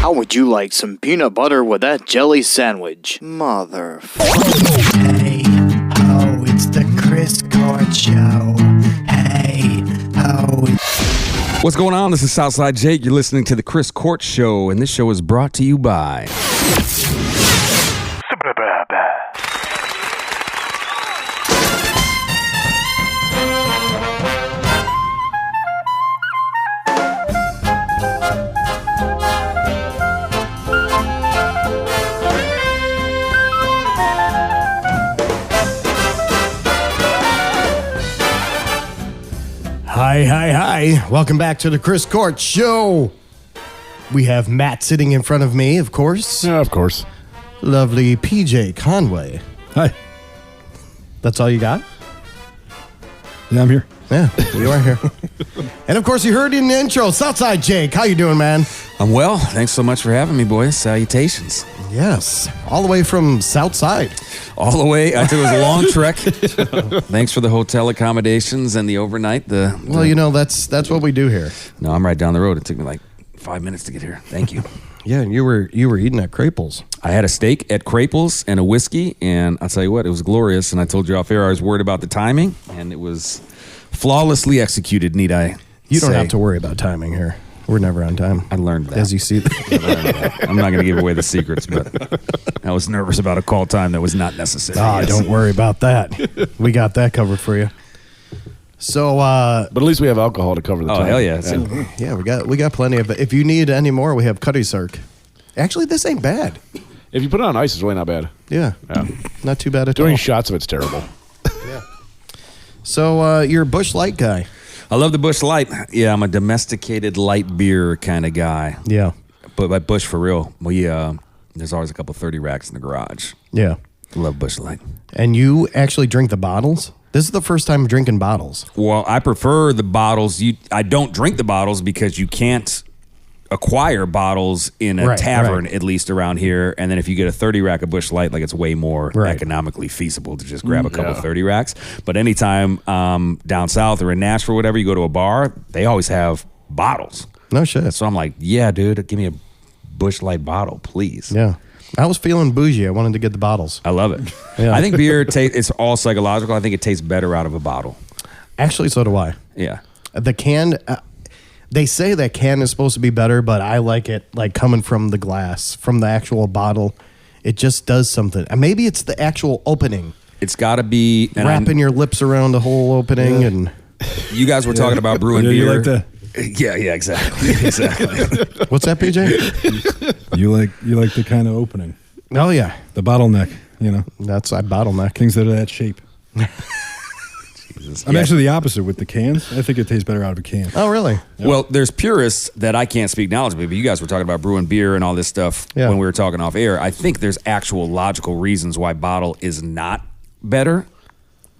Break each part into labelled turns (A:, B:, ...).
A: How would you like some peanut butter with that jelly sandwich? Mother.
B: Hey, oh, it's the Chris Court Show. Hey, oh.
C: What's going on? This is Southside Jake. You're listening to the Chris Court Show, and this show is brought to you by...
B: Hi. Welcome back to the Chris Court Show. We have Matt sitting in front of me, of course.
D: Yeah, of course.
B: Lovely PJ Conway.
D: Hi.
B: That's all you got?
D: Yeah, I'm here.
B: Yeah, you are here. And of course, you heard in the intro, Southside Jake. How you doing, man?
C: I'm well. Thanks so much for having me, boys. Salutations.
B: Yes, all the way from Southside.
C: All the way. I think it was a long trek. Thanks for the hotel accommodations and the overnight.
B: Well, you know, that's what we do here.
C: No, I'm right down the road. It took me like 5 minutes to get here. Thank you.
B: Yeah, and you were eating at Craples.
C: I had a steak at Craples and a whiskey, and I'll tell you what, it was glorious. And I told you off air I was worried about the timing, and it was flawlessly executed, need I
B: You don't
C: say.
B: have to worry about timing here. We're never on time.
C: I learned that.
B: As you see.
C: I'm not going to give away the secrets, but I was nervous about a call time that was not necessary. Yes.
B: Don't worry about that. We got that covered for you. So,
D: But at least we have alcohol to cover the time.
C: Oh, hell yeah.
B: yeah, we got plenty of it. If you need any more, we have Cuddy Circ. Actually, this ain't bad.
D: If you put it on ice, it's really not bad.
B: Yeah. Not too bad at
D: Doing
B: all.
D: shots of it's terrible.
B: Yeah. So, you're a Busch Light guy.
C: I love the Busch Light. Yeah, I'm a domesticated light beer kind of guy.
B: Yeah.
C: But by Busch, for real, there's always a couple 30 racks in the garage.
B: Yeah.
C: I love Busch Light.
B: And you actually drink the bottles? This is the first time drinking bottles.
C: Well, I prefer the bottles. I don't drink the bottles because you can't acquire bottles in a tavern, at least around here. And then if you get a 30 rack of Busch Light, like it's way more economically feasible to just grab a couple 30 racks. But anytime down south or in Nashville or whatever, you go to a bar, they always have bottles.
B: No shit.
C: So I'm like, yeah, dude, give me a Busch Light bottle, please.
B: Yeah. I was feeling bougie. I wanted to get the bottles.
C: I love it.
B: Yeah.
C: I think beer, it's all psychological. I think it tastes better out of a bottle.
B: Actually, so do I.
C: Yeah.
B: The can... they say that can is supposed to be better, but I like it like coming from the glass, from the actual bottle. It just does something. And maybe it's the actual opening.
C: It's got to be...
B: Wrapping your lips around the whole opening. And
C: you guys were talking about brewing beer.
D: You like that?
C: Yeah, exactly.
B: What's that, PJ?
E: You like the kind of opening.
B: Oh, yeah.
E: The bottleneck,
B: That's I bottleneck.
E: Things that are that shape.
C: Jesus.
E: I'm actually the opposite with the cans. I think it tastes better out of a can.
B: Oh, really?
C: Well, there's purists that I can't speak knowledgeably, but you guys were talking about brewing beer and all this stuff when we were talking off air. I think there's actual logical reasons why bottle is not better.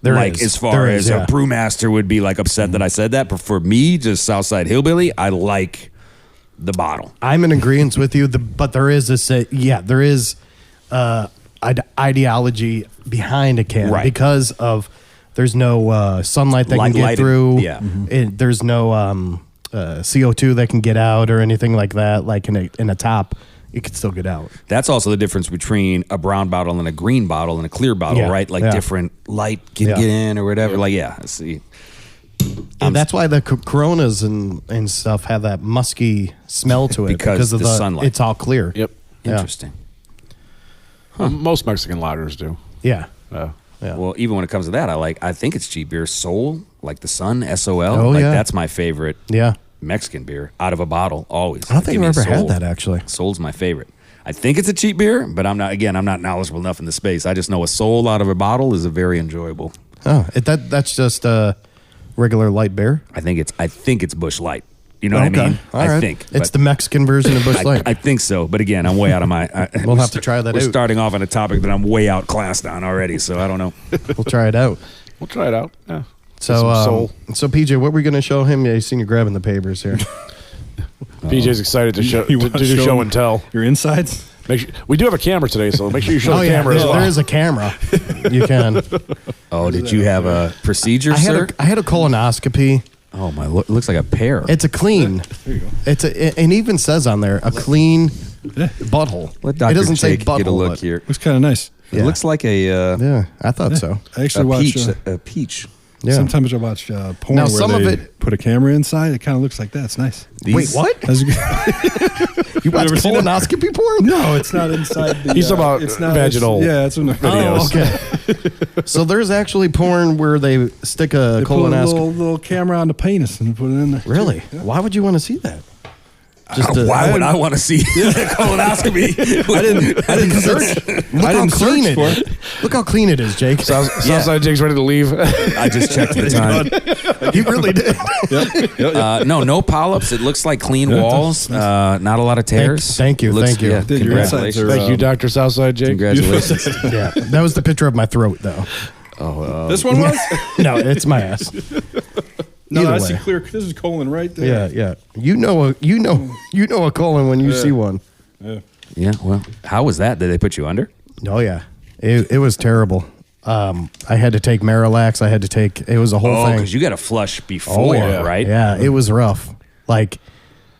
B: There
C: like
B: is.
C: as far as a brewmaster would be like upset that I said that, but for me, just Southside Hillbilly, I like the bottle.
B: I'm in agreement with you, but there is there is ideology behind a can because of there's no sunlight that can get through.
C: Yeah.
B: There's no CO2 that can get out or anything like that. Like in a top, it can still get out.
C: That's also the difference between a brown bottle and a green bottle and a clear bottle, right? Like different light can get in or whatever. Like, I see.
B: And that's why the Coronas and stuff have that musky smell to it
C: because
B: of
C: the sunlight.
B: It's all clear.
D: Yep.
C: Interesting.
D: Most Mexican lagers do.
B: Yeah.
D: Yeah.
C: Well, even when it comes to that, I think it's cheap beer. Sol, like the Sun, SOL.
B: Oh,
C: that's my favorite
B: Mexican
C: beer out of a bottle, always.
B: I don't think I've ever had that, actually.
C: Sol's my favorite. I think it's a cheap beer, but I'm not knowledgeable enough in the space. I just know a Sol out of a bottle is a very enjoyable.
B: Oh, that's just a regular light beer?
C: I think it's Busch Light. You know what I mean?
B: I
C: think.
B: It's the Mexican version of Busch Light.
C: I think so. But again, I'm way out of my...
B: we'll have to try that out.
C: We're starting off on a topic that I'm way outclassed on already, so I don't know.
B: We'll try it out.
D: We'll try it out. Yeah.
B: So PJ, what were we going to show him? Yeah, I seen you grabbing the papers here.
D: PJ's excited to do show and tell.
E: Your insides?
D: We do have a camera today, so make sure you show the camera as well.
B: There is a camera. You can.
C: Oh, did you have a procedure, sir?
B: I had a colonoscopy.
C: Oh my! It looks like a pear.
B: It's a clean.
E: There you go.
B: It even says on there a clean Butthole.
C: Let
B: It
C: Dr.
B: doesn't say
C: Jake
B: butthole.
C: get a look
B: but-
C: here.
E: Looks kind of nice.
C: It looks like a
B: Yeah, I thought so.
E: I actually watch.
C: a peach.
B: Yeah.
E: Sometimes I watch porn
B: Now,
E: where
B: some of
E: they
B: it-
E: put a camera inside. It kind of looks like that. It's nice.
B: Wait, what?
E: That's good.
B: You watch
E: ever seen that?
B: colonoscopy porn?
E: No, it's not inside. The,
D: He's talking about
E: it's not
D: vaginal
E: Yeah, it's in the
B: Oh,
E: videos.
B: okay. So there's actually porn where they stick a
E: They put a
B: colonoscopy.
E: little camera on the penis and put it in there.
B: Really? Why would you want to see that? Just
C: Why would I want to see the colonoscopy?
E: I didn't search.
B: Look
E: I
B: how
E: didn't
B: clean
E: search
B: it
E: for
B: is.
E: it.
B: Look how clean it is, Jake.
D: Southside Jake's ready to leave.
C: I just checked the time.
B: You really did.
C: No polyps. It looks like clean walls. Not a lot of tears.
B: Thank you, thank you.
C: Yeah,
E: Dude, your insides
C: congratulations.
E: are,
D: Thank you, Dr. Southside Jake.
C: Congratulations.
B: Yeah, that was the picture of my throat, though.
E: This one was?
B: No, it's my ass.
E: No,
B: Either
E: I see
B: way.
E: clear. This is colon right there.
B: Yeah. You know a colon when you see one.
C: Yeah. Well, how was that? Did they put you under?
B: Oh yeah, it was terrible. I had to take Marilax. I had to take. It was a whole
C: Oh,
B: thing.
C: because you got to flush before, right?
B: Yeah, it was rough. Like,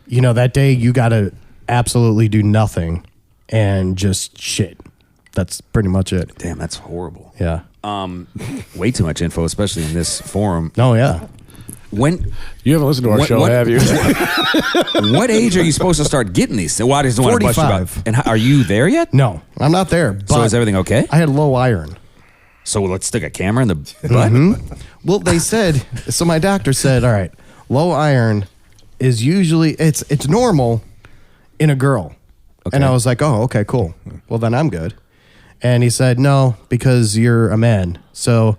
B: that day you got to absolutely do nothing and just shit. That's pretty much it.
C: Damn, that's horrible.
B: Yeah.
C: Way too much info, especially in this forum.
B: Oh yeah.
C: When?
D: You haven't listened to our show, have you?
C: What age are you supposed to start getting these? Why does want to bust you
B: 45.
C: about? And are you there yet?
B: No, I'm not there. But
C: So is everything okay?
B: I had low iron.
C: So let's stick a camera in the butt.
B: Well, they said. So my doctor said, all right, low iron is usually it's normal in a girl.
C: Okay.
B: And I was like, oh, okay, cool. Well, then I'm good. And he said, no, because you're a man. So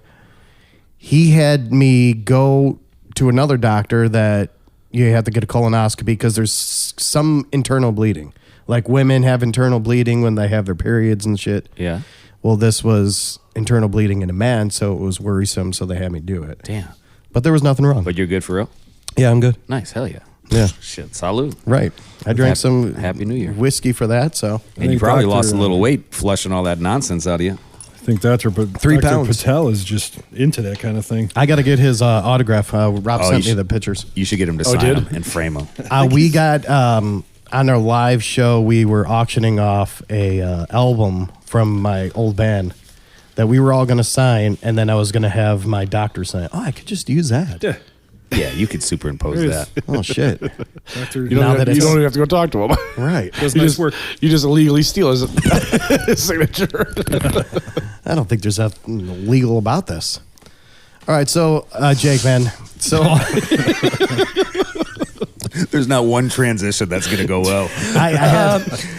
B: he had me go to another doctor that you have to get a colonoscopy because there's some internal bleeding. Like women have internal bleeding when they have their periods and shit.
C: Yeah.
B: Well, this was internal bleeding in a man, so it was worrisome, so they had me do it.
C: Damn.
B: But there was nothing wrong.
C: But you're good for real?
B: Yeah, I'm good.
C: Nice. Hell yeah.
B: Yeah.
C: Shit. Salud.
B: Right. I drank some
C: Happy New Year.
B: whiskey for that, so.
C: And you
E: think
C: probably
E: Dr.
C: lost a little weight flushing all that nonsense out of you.
E: I think Dr.
B: 3 pounds.
E: Patel is just into that kind of thing.
B: I got to get his autograph. Rob
C: Oh,
B: sent
C: you
B: me the pictures.
C: You should get him to sign
D: did?
C: them and frame them.
B: We got, on our live show, we were auctioning off a album from my old band that we were all going to sign, and then I was going to have my doctor sign. Oh, I could just use that.
E: Yeah.
C: Yeah, you could superimpose that.
B: Oh, shit.
E: Doctor,
D: You don't even have to go talk to him.
B: Right.
E: does
D: You
E: nice
D: just,
E: work.
D: you just illegally steal his, his signature.
B: I don't think there's nothing legal about this. All right, so Jake, man. So
C: There's not one transition that's going to go well.
B: I had,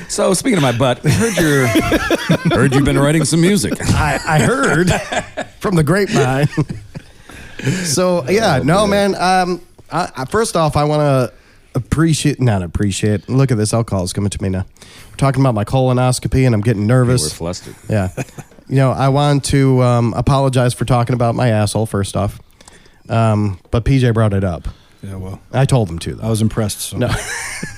C: So speaking of my butt, heard you've been writing some music.
B: I heard from the grapevine. So yeah, man. I first off, I want to not appreciate. Look at this alcohol is coming to me now. We're talking about my colonoscopy, and I'm getting
C: We're
B: nervous.
C: flustered.
B: Yeah. I want to apologize for talking about my asshole first off. But PJ brought it up.
E: Yeah, well,
B: I told him to, though.
E: I was impressed. So.
B: No.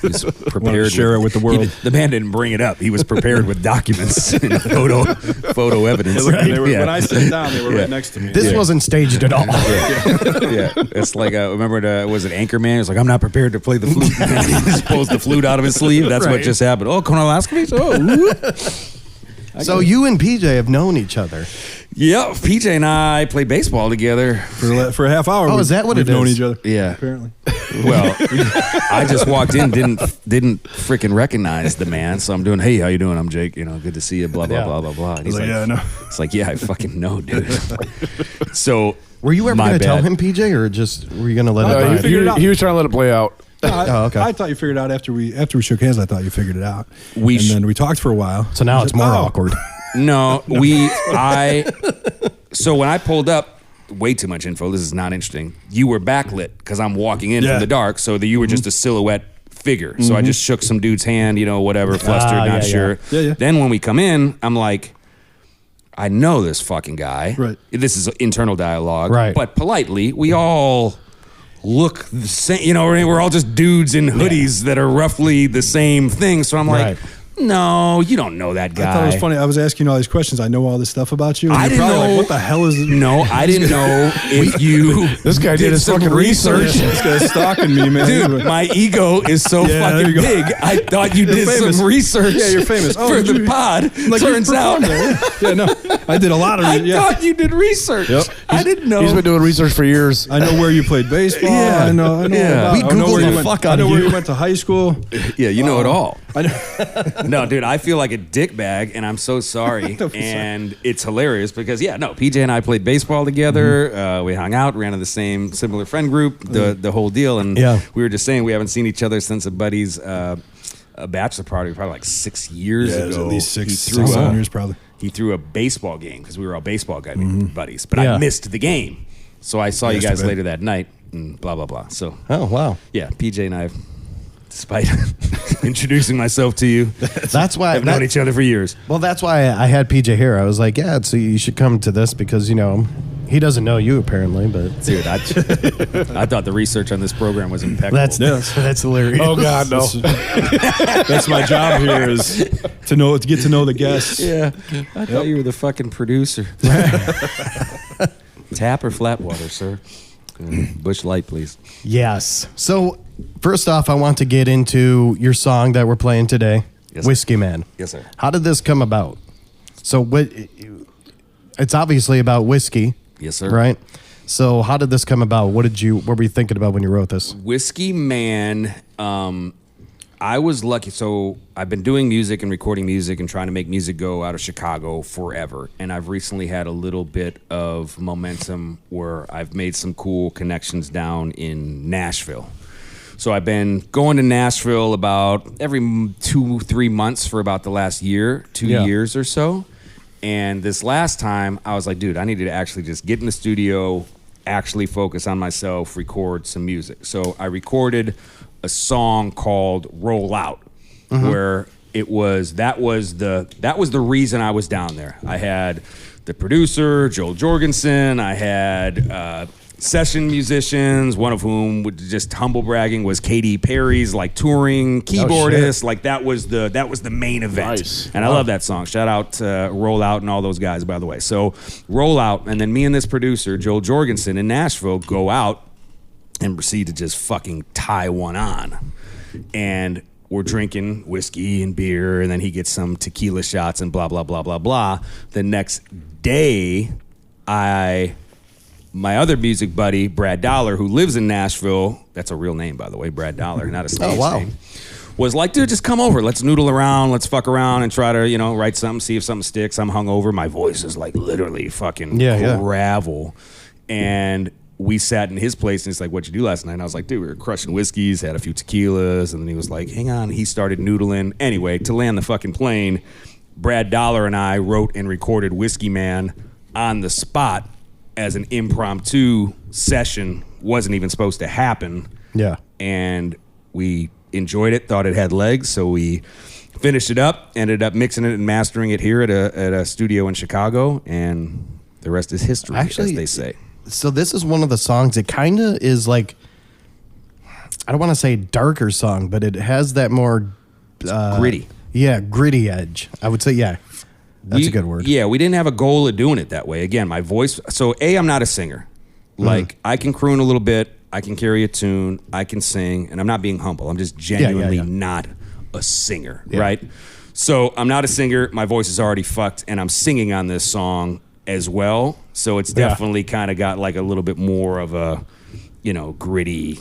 C: He's
E: Wanted
C: prepared
E: to share it with the world.
C: The man didn't bring it up. He was prepared with documents and photo evidence.
E: When I sat down, they were right next to me.
B: This wasn't staged at all.
C: Yeah, it's like remember was it Anchorman? He was like, I'm not prepared to play the flute. He just pulls the flute out of his sleeve. That's what
B: Right.
C: just happened. Oh, colonoscopy. Oh,
B: So you and PJ have known each other.
C: yeah. PJ and I played baseball together.
E: For a half hour.
B: Oh, is that what
E: we've
B: it
E: known
B: is?
E: each other.
C: Yeah.
E: Apparently.
C: Well, I just walked in, didn't freaking recognize the man. So I'm doing, hey, how you doing? I'm Jake. Good to see you. Blah blah
B: Yeah.
C: blah blah blah. And
E: He's
C: he's
E: like, yeah, I know.
C: It's like, yeah, I fucking know, dude. So
B: Were you ever
C: my
B: going to tell
C: bad.
B: him, PJ, or just were you going to let
E: No,
B: it
E: you
B: ride?
E: figured it out.
D: He was trying to let it play out.
B: Oh, okay.
E: I thought you figured it out after we shook hands. I thought you figured it out.
C: And
E: then we talked for a while.
B: So now it's more
E: Oh.
B: awkward.
C: No, so when I pulled up, way too much info. This is not interesting. You were backlit because I'm walking in
E: Yeah.
C: from the dark, so that you were just a silhouette figure. So I just shook some dude's hand, whatever, flustered,
B: Ah,
C: not
B: yeah,
C: sure.
E: yeah. Yeah.
C: Then when we come in, I'm like, I know this fucking guy.
E: Right.
C: This is internal dialogue.
B: Right.
C: But politely, we all look the same. We're all just dudes in hoodies that are roughly the same thing. So I'm like,
B: Right.
C: No, you don't know that guy.
E: I thought it was funny. I was asking you all these questions. I know all this stuff about you. And
C: I
E: you're
C: didn't
E: probably
C: know.
E: like, what the hell is it?
C: No, I didn't know if you.
D: This guy did his
C: some
D: fucking research.
E: This guy's stalking me, man.
C: Dude, my ego is so
E: Yeah, there
C: fucking
E: you go.
C: big. I thought you did
E: famous.
C: some research.
E: Yeah, you're famous. Oh,
C: for
E: did
C: the
E: you-
C: pod.
E: Like,
C: Turns
E: you
C: out,
E: performed there. Yeah, no, I did a lot of.
C: I
E: Yeah,
C: thought you did research.
D: Yep.
C: I didn't know.
D: He's been doing research for years.
E: I know where you played baseball.
C: Yeah.
E: I know.
C: Yeah.
E: About,
B: We
E: I know where
B: Googled
E: you
B: the
E: went.
B: fuck
E: I
B: out
E: know
B: of
E: where
B: you.
E: you went to high school.
C: Yeah, you know it all.
E: I know.
C: No, dude, I feel like a dickbag, and I'm so sorry. And it's hilarious because, PJ and I played baseball together. We hung out, ran in the same similar friend group, the whole deal. And we were just saying we haven't seen each other since a buddy's a bachelor party, probably like 6 years
E: Yeah, it was
C: ago.
E: at least
C: He
E: 7 years probably.
C: He threw a baseball game because we were all baseball buddies, but I missed the game. So I saw you guys later that night and blah, blah, blah. So,
B: Oh, wow.
C: yeah, PJ and I, despite introducing myself to you,
B: That's why
C: have known each other for years.
B: Well, that's why I had PJ here. I was like, yeah, so you should come to this because, he doesn't know you apparently, but
C: Dude, I thought the research on this program was impeccable.
B: that's hilarious.
D: Oh God, no.
E: That's my job here is to get to know the guests.
C: Yeah, I thought you were the fucking producer. Tap or flat water, sir? Bush Light, please.
B: Yes. So, first off, I want to get into your song that we're playing today,
C: Yes, sir.
B: Whiskey Man.
C: Yes, sir.
B: How did this come about? So, it's obviously about whiskey,
C: Yes, sir.
B: right? So, how did this come about? What were you thinking about when you wrote this?
C: Whiskey Man, I was lucky. So I've been doing music and recording music and trying to make music go out of Chicago forever. And I've recently had a little bit of momentum where I've made some cool connections down in Nashville. So I've been going to Nashville about every 2-3 months for about the last year, 2 years or so. And this last time I was like, dude, I needed to actually just get in the studio, actually focus on myself, record some music. So I recorded a song called Roll Out, where that was the reason I was down there. I had the producer, Joel Jorgensen. I had session musicians, one of whom, just humble bragging, was Katy Perry's like touring keyboardist. Like that was the main event.
D: Nice.
C: And I love that song. Shout out to Roll Out and all those guys, by the way. So Roll Out, and then me and this producer, Joel Jorgensen in Nashville, go out and proceed to just fucking tie one on. And we're drinking whiskey and beer, and then he gets some tequila shots and blah, blah, blah, blah, blah. The next day, my other music buddy, Brad Dollar, who lives in Nashville, that's a real name, by the way, Brad Dollar, not a stage name, was like, dude, just come over. Let's noodle around. Let's fuck around and try to, write something, see if something sticks. I'm hungover. My voice is like literally fucking gravel. And we sat in his place, and he's like, what'd you do last night? And I was like, dude, we were crushing whiskeys, had a few tequilas. And then he was like, hang on. He started noodling. Anyway, to land the fucking plane, Brad Dollar and I wrote and recorded Whiskey Man on the spot as an impromptu session. Wasn't even supposed to happen.
B: Yeah.
C: And we enjoyed it, thought it had legs, so we finished it up, ended up mixing it and mastering it here at a studio in Chicago, and the rest is history, as they say.
B: So this is one of the songs, it kind of is like, I don't want to say darker song, but it has that more...
C: gritty.
B: Yeah, gritty edge. I would say, yeah. That's a good word.
C: Yeah, we didn't have a goal of doing it that way. Again, my voice... So, I'm not a singer. Like, I can croon a little bit, I can carry a tune, I can sing, and I'm not being humble. I'm just genuinely not a singer, right? So, I'm not a singer, my voice is already fucked, and I'm singing on this song as well. So, it's definitely kind of got like a little bit more of a, gritty,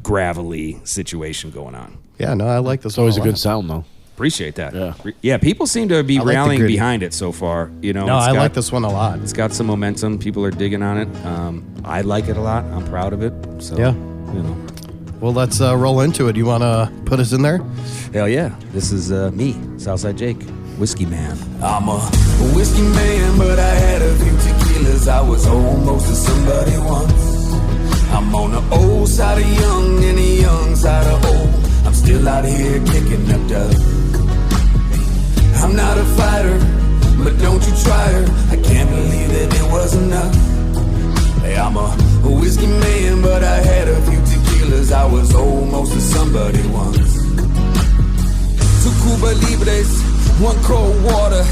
C: gravelly situation going on.
B: Yeah, no, I like this.
D: It's always a good sound, though.
C: Appreciate that.
D: Yeah.
C: Yeah, people seem to be
B: I like the
C: rallying
B: gritty.
C: behind it so far.
B: No, I like this one a lot.
C: It's got some momentum. People are digging on it. I like it a lot. I'm proud of it. So,
B: Well, let's roll into it. You want to put us in there?
C: Hell yeah. This is me, Southside Jake, Whiskey Man.
F: I'm a whiskey man, but I had a few tequilas. I was almost a somebody once. I'm on the old side of young and the young side of old. I'm still out here kicking up dust. I'm not a fighter, but don't you try her. I can't believe that it was enough. Hey, I'm a whiskey man, but I had a few tequilas. I was almost a somebody once. 2 Cuba Libres, one cold water.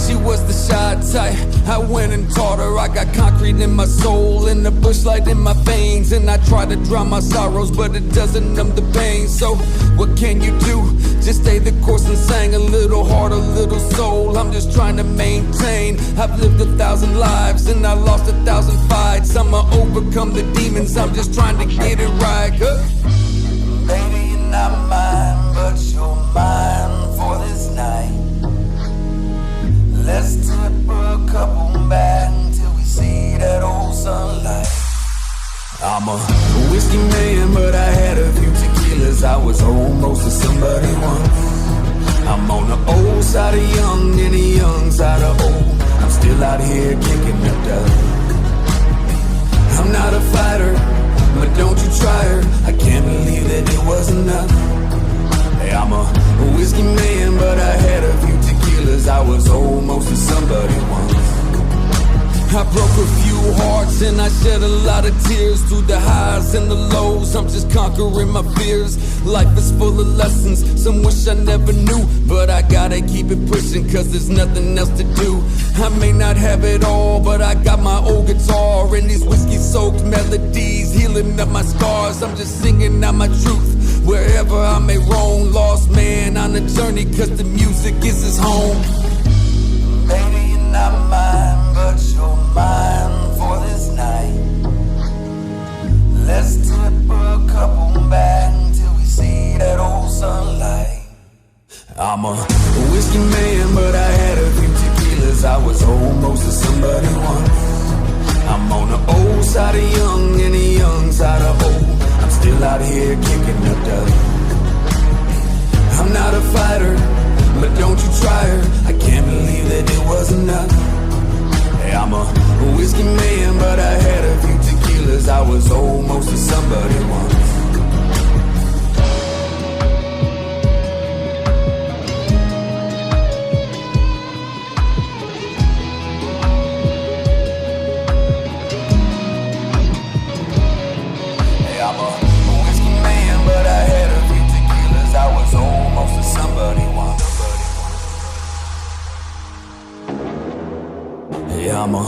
F: She was the shy type, I went and taught her. I got concrete in my soul and the bushlight in my veins. And I try to drown my sorrows, but it doesn't numb the pain. So what can you do? Just stay the course and sing a little heart, a little soul. I'm just trying to maintain. I've lived 1,000 lives and I lost 1,000 fights. I'ma overcome the demons, I'm just trying to get it right. Baby, you're not mine, but you're mine for this night. Let's do it for a couple back until we see that old sunlight. I'm a whiskey man, but I had a few tequilas. I was almost a somebody once. I'm on the old side of young and the young side of old. I'm still out here kicking the dust. I'm not a fighter, but don't you try her. I can't believe that it was enough. Hey, I'm a whiskey man, but I had a few tequilas. I was almost a somebody once. I broke a few hearts and I shed a lot of tears. Through the highs and the lows, I'm just conquering my fears. Life is full of lessons, some wish I never knew. But I gotta keep it pushing cause there's nothing else to do. I may not have it all, but I got my old guitar and these whiskey-soaked melodies healing up my scars. I'm just singing out my truth wherever I may roam. Lost man on a journey cause the music is his home. Baby, you're not mine, but you're mine for this night. Let's do it for a couple back until we see that old sunlight. I'm a whiskey man, but I had a few tequilas. I was almost a somebody once. I'm on the old side of young and the young side of old. I'm still out here kicking the dust. I'm not a fighter, but don't you try her. I can't believe that it was enough. Hey, I'm a whiskey man, but I had a few tequilas. I was almost a somebody once. Hey, I'm a whiskey man, but I had a few tequilas. I was almost a somebody once. Yeah, I'm a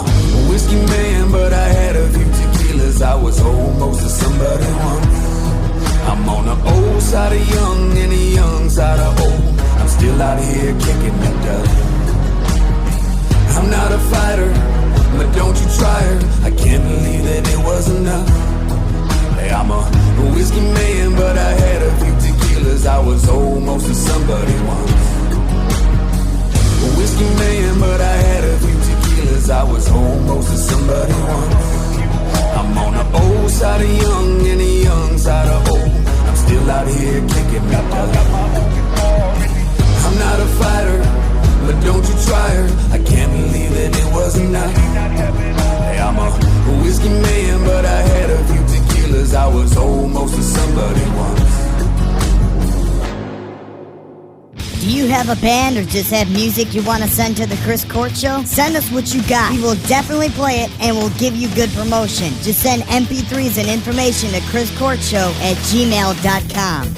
F: whiskey man, but I had a few tequilas. I was almost a somebody once. I'm on the old side of young and the young side of old. I'm still out here kicking the dust. I'm not a fighter, but don't you try her. I can't believe that it was enough. Hey, I'm a whiskey man, but I had a few tequilas. I was almost a somebody once. A whiskey man, but I had a few tequilas. I was almost a somebody once. I'm on the old side of young and the young side of old. I'm still out here kicking the dust. I'm not a fighter, but don't you try her. I can't believe that it was enough. Hey, I'm a whiskey man, but I had a few tequilas. I was almost a somebody once.
G: Do you have a band or just have music you want to send to the Chris Court Show? Send us what you got. We will definitely play it and we'll give you good promotion. Just send MP3s and information to chriscourtshow@gmail.com.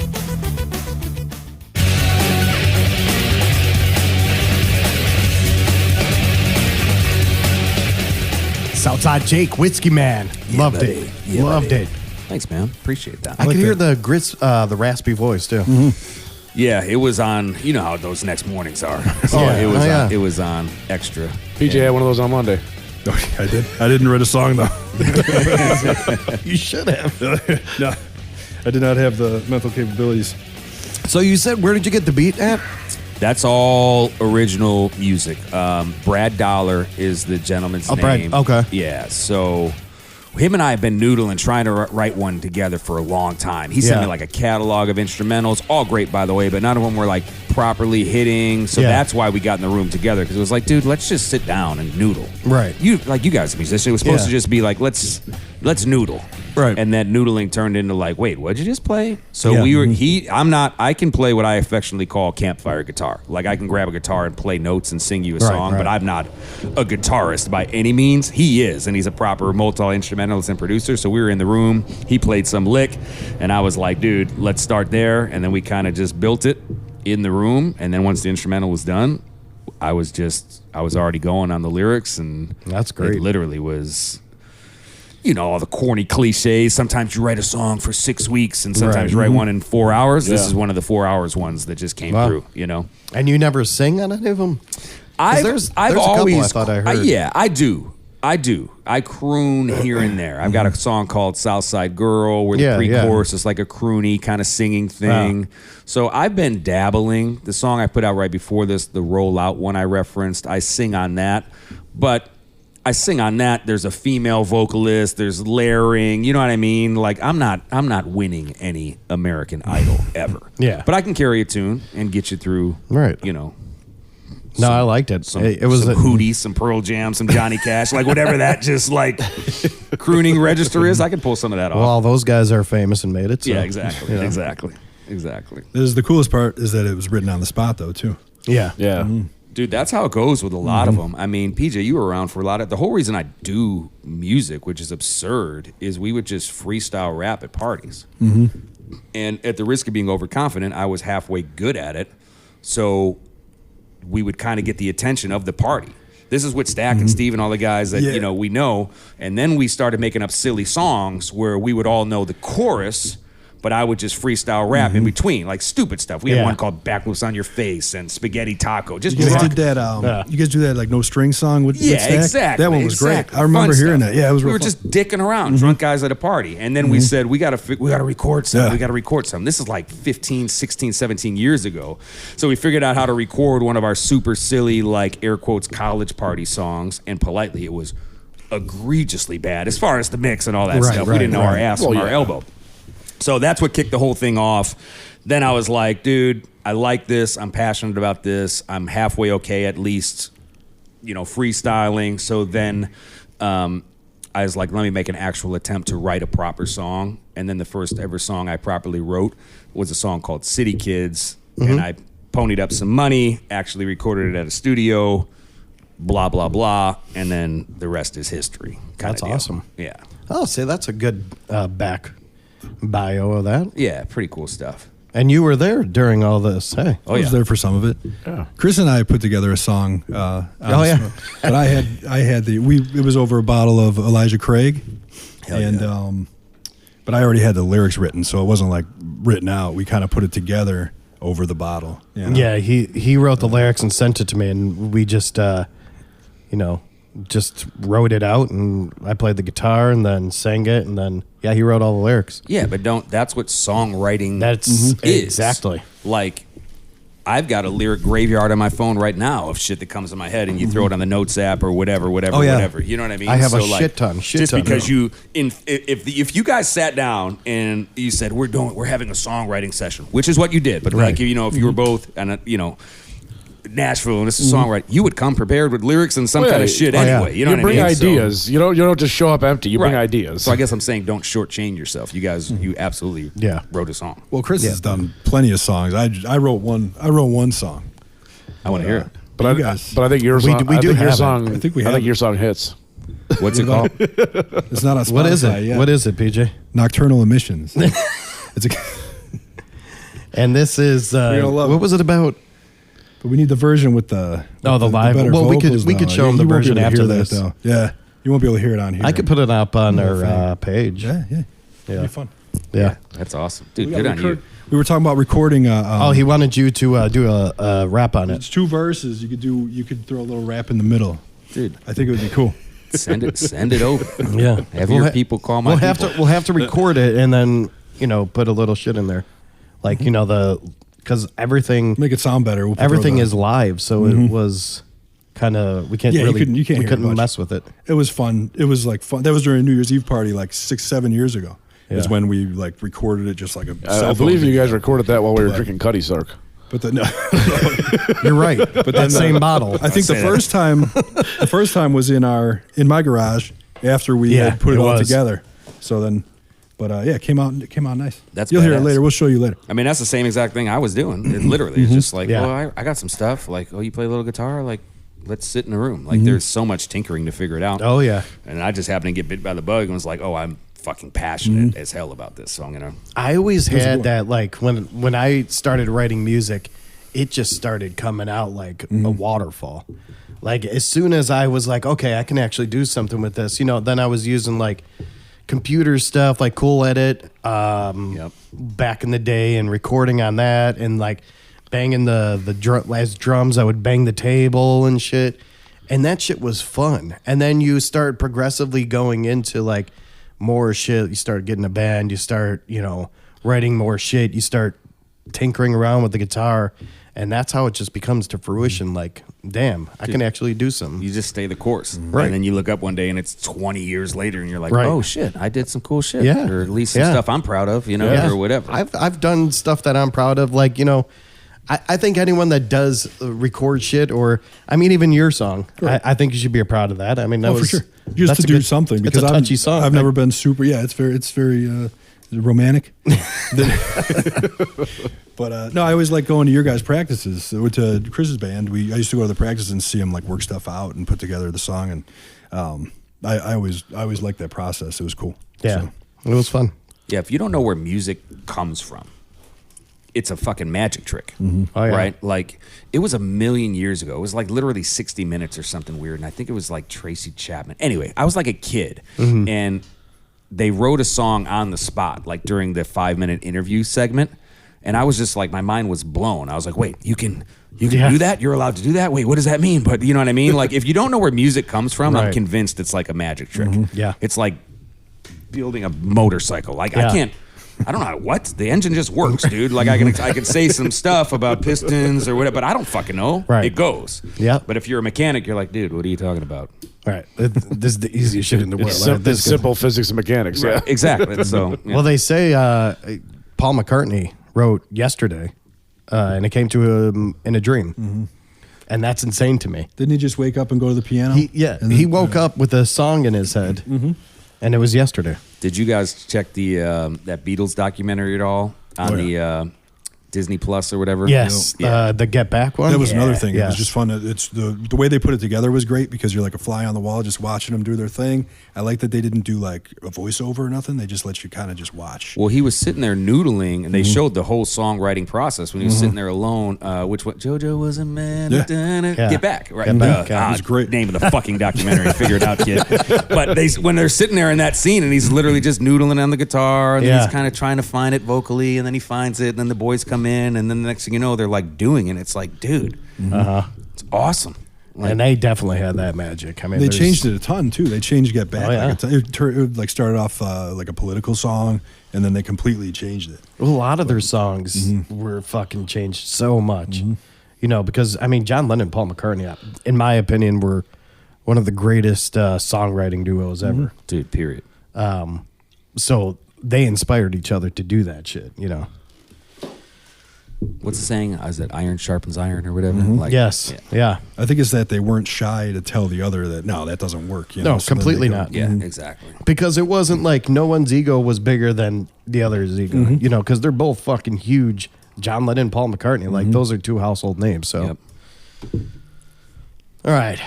B: Southside Jake, Whiskey Man. Loved
C: buddy.
B: it.
C: Yeah,
B: Loved
C: buddy.
B: it.
C: Thanks, man. Appreciate that.
B: I could hear the grits, the raspy voice too.
C: Yeah, it was on. You know how those next mornings are. So
B: yeah.
C: it was.
B: Oh, yeah.
C: It was on extra.
D: PJ had one of those on Monday.
E: Oh, yeah, I did. I didn't write a song though.
B: You should have.
E: No, I did not have the mental capabilities.
B: So you said, where did you get the beat at?
C: That's all original music. Brad Dollar is the gentleman's
B: Brad,
C: name.
B: okay.
C: Yeah. So him and I have been noodling, trying to write one together for a long time. He sent
B: Yeah.
C: me like a catalog of instrumentals, all great by the way, but none of them were like properly hitting. So
B: Yeah.
C: that's why we got in the room together, because it was like, dude, let's just sit down and noodle.
B: Right.
C: You guys are musicians. It was supposed
B: Yeah.
C: to just be like, let's noodle.
B: Right.
C: And that noodling turned into like, wait, what'd you just play? So
B: Yeah.
C: we were I can play what I affectionately call campfire guitar. Like I can grab a guitar and play notes and sing you a
B: Right,
C: song,
B: right.
C: but I'm not a guitarist by any means. He is, and he's a proper multi-instrumentalist and producer. So we were in the room, he played some lick, and I was like, dude, let's start there. And then we kind of just built it. in the room, and then once the instrumental was done, I was already going on the lyrics, and
B: that's great.
C: It literally was, all the corny cliches. Sometimes you write a song for 6 weeks, and sometimes you write one in 4 hours. This is one of the 4 hours ones that just came through.
B: And you never sing on any of them?
C: I've
B: there's
C: always,
B: a couple I thought I heard.
C: yeah, I do. I croon here and there. I've got a song called Southside Girl where the pre-chorus is like a croony kind of singing thing. So I've been dabbling. The song I put out right before this, the Rollout one I referenced, I sing on that. But I sing on that. There's a female vocalist. There's layering. You know what I mean? Like I'm not winning any American Idol ever.
B: Yeah.
C: But I can carry a tune and get you through.
B: Right. No, I liked it. It was
C: some Hootie, some Pearl Jam, some Johnny Cash, like whatever that just like crooning register is. I can pull some of that off.
B: Well, all those guys are famous and made it. So,
C: yeah, exactly, exactly.
E: This is the coolest part is that it was written on the spot though too.
B: Yeah,
D: Yeah.
C: Dude, that's how it goes with a lot of them. I mean, PJ, you were around for a lot of... The whole reason I do music, which is absurd, is we would just freestyle rap at parties. And at the risk of being overconfident, I was halfway good at it. So we would kind of get the attention of the party. This is with Stack and Steve and all the guys that, we know. And then we started making up silly songs where we would all know the chorus, but I would just freestyle rap in between, like stupid stuff. We had one called Backflips on Your Face and Spaghetti Taco. Just
E: You guys
C: drunk.
E: did that. You guys do that like no string song with
C: Yeah,
E: Stack?
C: exactly.
E: That one was great.
C: exactly.
E: I remember
C: Fun
E: hearing
C: stuff.
E: that. Yeah, it was
C: we
E: real
C: were
E: fun.
C: just dicking around, drunk guys at a party. And then we said, we gotta record something.
E: Yeah.
C: We gotta record something. This is like 15, 16, 17 years ago. So we figured out how to record one of our super silly, like air quotes, college party songs. And politely, it was egregiously bad as far as the mix and all that stuff. We didn't know our ass from our elbow. So that's what kicked the whole thing off. Then I was like, dude, I like this. I'm passionate about this. I'm halfway okay, at least, freestyling. So then I was like, let me make an actual attempt to write a proper song. And then the first ever song I properly wrote was a song called City Kids. And I ponied up some money, actually recorded it at a studio, blah, blah, blah. And then the rest is history.
B: That's awesome.
C: Yeah.
B: Oh, see, that's a good back bio of that.
C: Yeah, pretty cool stuff.
B: And you were there during all this. Hey.
E: I was there for some of it. Yeah. Chris and I put together a song. But I had it was over a bottle of Elijah Craig, but I already had the lyrics written, so it wasn't like written out. We kind of put it together over the bottle.
B: Yeah, he wrote the lyrics and sent it to me, and we just just wrote it out, and I played the guitar and then sang it, and then he wrote all the lyrics.
C: Yeah, but that's what songwriting
B: is.
C: Exactly. Like, I've got a lyric graveyard on my phone right now of shit that comes in my head, and you throw it on the Notes app or whatever. You know what I mean?
B: I have a shit ton.
C: Just because if you guys sat down and you said we're having a songwriting session, which is what you did, but like if you were both and Nashville and this is songwriting, you would come prepared with lyrics and some kind of shit anyway. You know what I mean?
D: You bring ideas.
C: So,
D: you don't just show up empty. You bring ideas.
C: So I guess I'm saying don't shortchange yourself. You guys, you absolutely wrote a song.
E: Well, Chris has done plenty of songs. I wrote one song.
C: I want to hear it.
D: But I think your song. I think your song hits.
C: What's it called?
E: It's not on Spotify.
B: What is it?
E: Yet.
B: What is it, PJ?
E: Nocturnal Emissions.
B: And this is what was it about?
E: But we need the version with the
B: live.
E: Well,
B: we could show them the version after this.
E: Though. Yeah, you won't be able to hear it on here.
B: I could put it up on our page.
E: Yeah. It'd be fun.
B: Yeah,
C: that's awesome, dude. Good on you.
E: We were talking about recording.
B: He wanted you to do a rap on it.
E: It's 2 verses. You could throw a little rap in the middle,
C: dude.
E: I think it would be cool.
C: Send it over.
B: Yeah,
C: have your people call my.
B: We'll have to record it and then put a little shit in there, like because everything
E: make it sound better.
B: Everything is live, so it was kind of we couldn't mess with it.
E: It was fun. It was like fun. That was during a New Year's Eve party like 6-7 years ago. Is when we like recorded it just like a.
D: I believe you guys recorded that while we were drinking Cuddy Sark.
E: But
B: you're right. But that same bottle.
E: I think the first time was in my garage after we had put it all together. So then. But it came out nice. You'll hear it later. We'll show you later.
C: I mean, that's the same exact thing I was doing. It literally, it's just like, well, I got some stuff. Like, you play a little guitar. Like, let's sit in a room. Like, there's so much tinkering to figure it out.
B: Oh yeah.
C: And I just happened to get bit by the bug and was like, oh, I'm fucking passionate as hell about this. So I'm gonna.
B: I always had that like when I started writing music, it just started coming out like a waterfall. Like as soon as I was like, okay, I can actually do something with this, then I was using like computer stuff like Cool Edit back in the day and recording on that and like banging as drums. I would bang the table and shit. And that shit was fun. And then you start progressively going into like more shit. You start getting a band. You start, writing more shit. You start tinkering around with the guitar. And that's how it just becomes to fruition. Like, damn, I can actually do something.
C: You just stay the course.
B: Right.
C: And then you look up one day and it's 20 years later and you're like,
B: Right.
C: oh shit, I did some cool shit.
B: Yeah.
C: Or at least some stuff I'm proud of, or whatever.
B: I've done stuff that I'm proud of. Like, I think anyone that does record shit or, even your song, right. I think you should be proud of that. I mean, that was
E: for sure. Just to do something because
B: it's a touchy song.
E: I've never been super. Yeah, it's very romantic. But no, I always like going to your guys' practices. To Chris's band, I used to go to the practice and see him like work stuff out and put together the song, and I always liked that process. It was cool.
B: Yeah, it was fun.
C: Yeah, if you don't know where music comes from, it's a fucking magic trick,
B: Oh, yeah.
C: right? Like it was a million years ago. It was like literally 60 Minutes or something weird, and I think it was like Tracy Chapman. Anyway, I was like a kid, and they wrote a song on the spot, like during the 5-minute interview segment. And I was just like, my mind was blown. I was like, wait, you can do that? You're allowed to do that? Wait, what does that mean? But you know what I mean? Like, if you don't know where music comes from, I'm convinced it's like a magic trick.
B: Yeah.
C: It's like building a motorcycle. Like, I don't know what? The engine just works, dude. Like, I can say some stuff about pistons or whatever, but I don't fucking know.
B: Right.
C: It goes.
B: Yeah.
C: But if you're a mechanic, you're like, dude, what are you talking about?
B: Right. This is the easiest shit in the world.
D: It's simple physics and mechanics. Yeah.
C: Exactly. So, yeah.
B: Well, they say Paul McCartney wrote Yesterday, and it came to him in a dream. And that's insane to me.
E: Didn't he just wake up and go to the piano?
B: He woke up with a song in his head, and it was Yesterday.
C: Did you guys check the that Beatles documentary at all on the Disney Plus or whatever?
B: Yes, the Get Back one.
E: That was another thing.
B: Yes.
E: It was just fun. It's the way they put it together was great because you're like a fly on the wall just watching them do their thing. I like that they didn't do like a voiceover or nothing. They just let you kind of just watch.
C: Well, he was sitting there noodling, and they showed the whole songwriting process when he was sitting there alone. Which one? JoJo was a man. Get Back. Right.
B: Get Back.
E: It was great.
C: Name of the fucking documentary. Figure it out, kid. But when they're sitting there in that scene, and he's literally just noodling on the guitar, and then he's kind of trying to find it vocally, and then he finds it, and then the boys come in, and then the next thing you know, they're like doing it. It's like, dude, it's awesome. Like,
B: and they definitely had that magic. I mean,
E: they changed it a ton too. They changed Get Back.
B: Oh, yeah.
E: It like started off like a political song, and then they completely changed it.
B: A lot of their songs were fucking changed so much. Because John Lennon and Paul McCartney, in my opinion, were one of the greatest songwriting duos ever.
C: dude, period.
B: So they inspired each other to do that shit.
C: What's the saying? Is it iron sharpens iron or whatever? Like,
B: Yes. Yeah.
E: I think it's that they weren't shy to tell the other that no, that doesn't work.
B: No,
E: so
B: completely
E: then
B: not.
C: Yeah, exactly.
B: Because it wasn't like no one's ego was bigger than the other's ego. Because they're both fucking huge. John Lennon and Paul McCartney. Like, those are two household names. So,
C: Yep.
B: All right.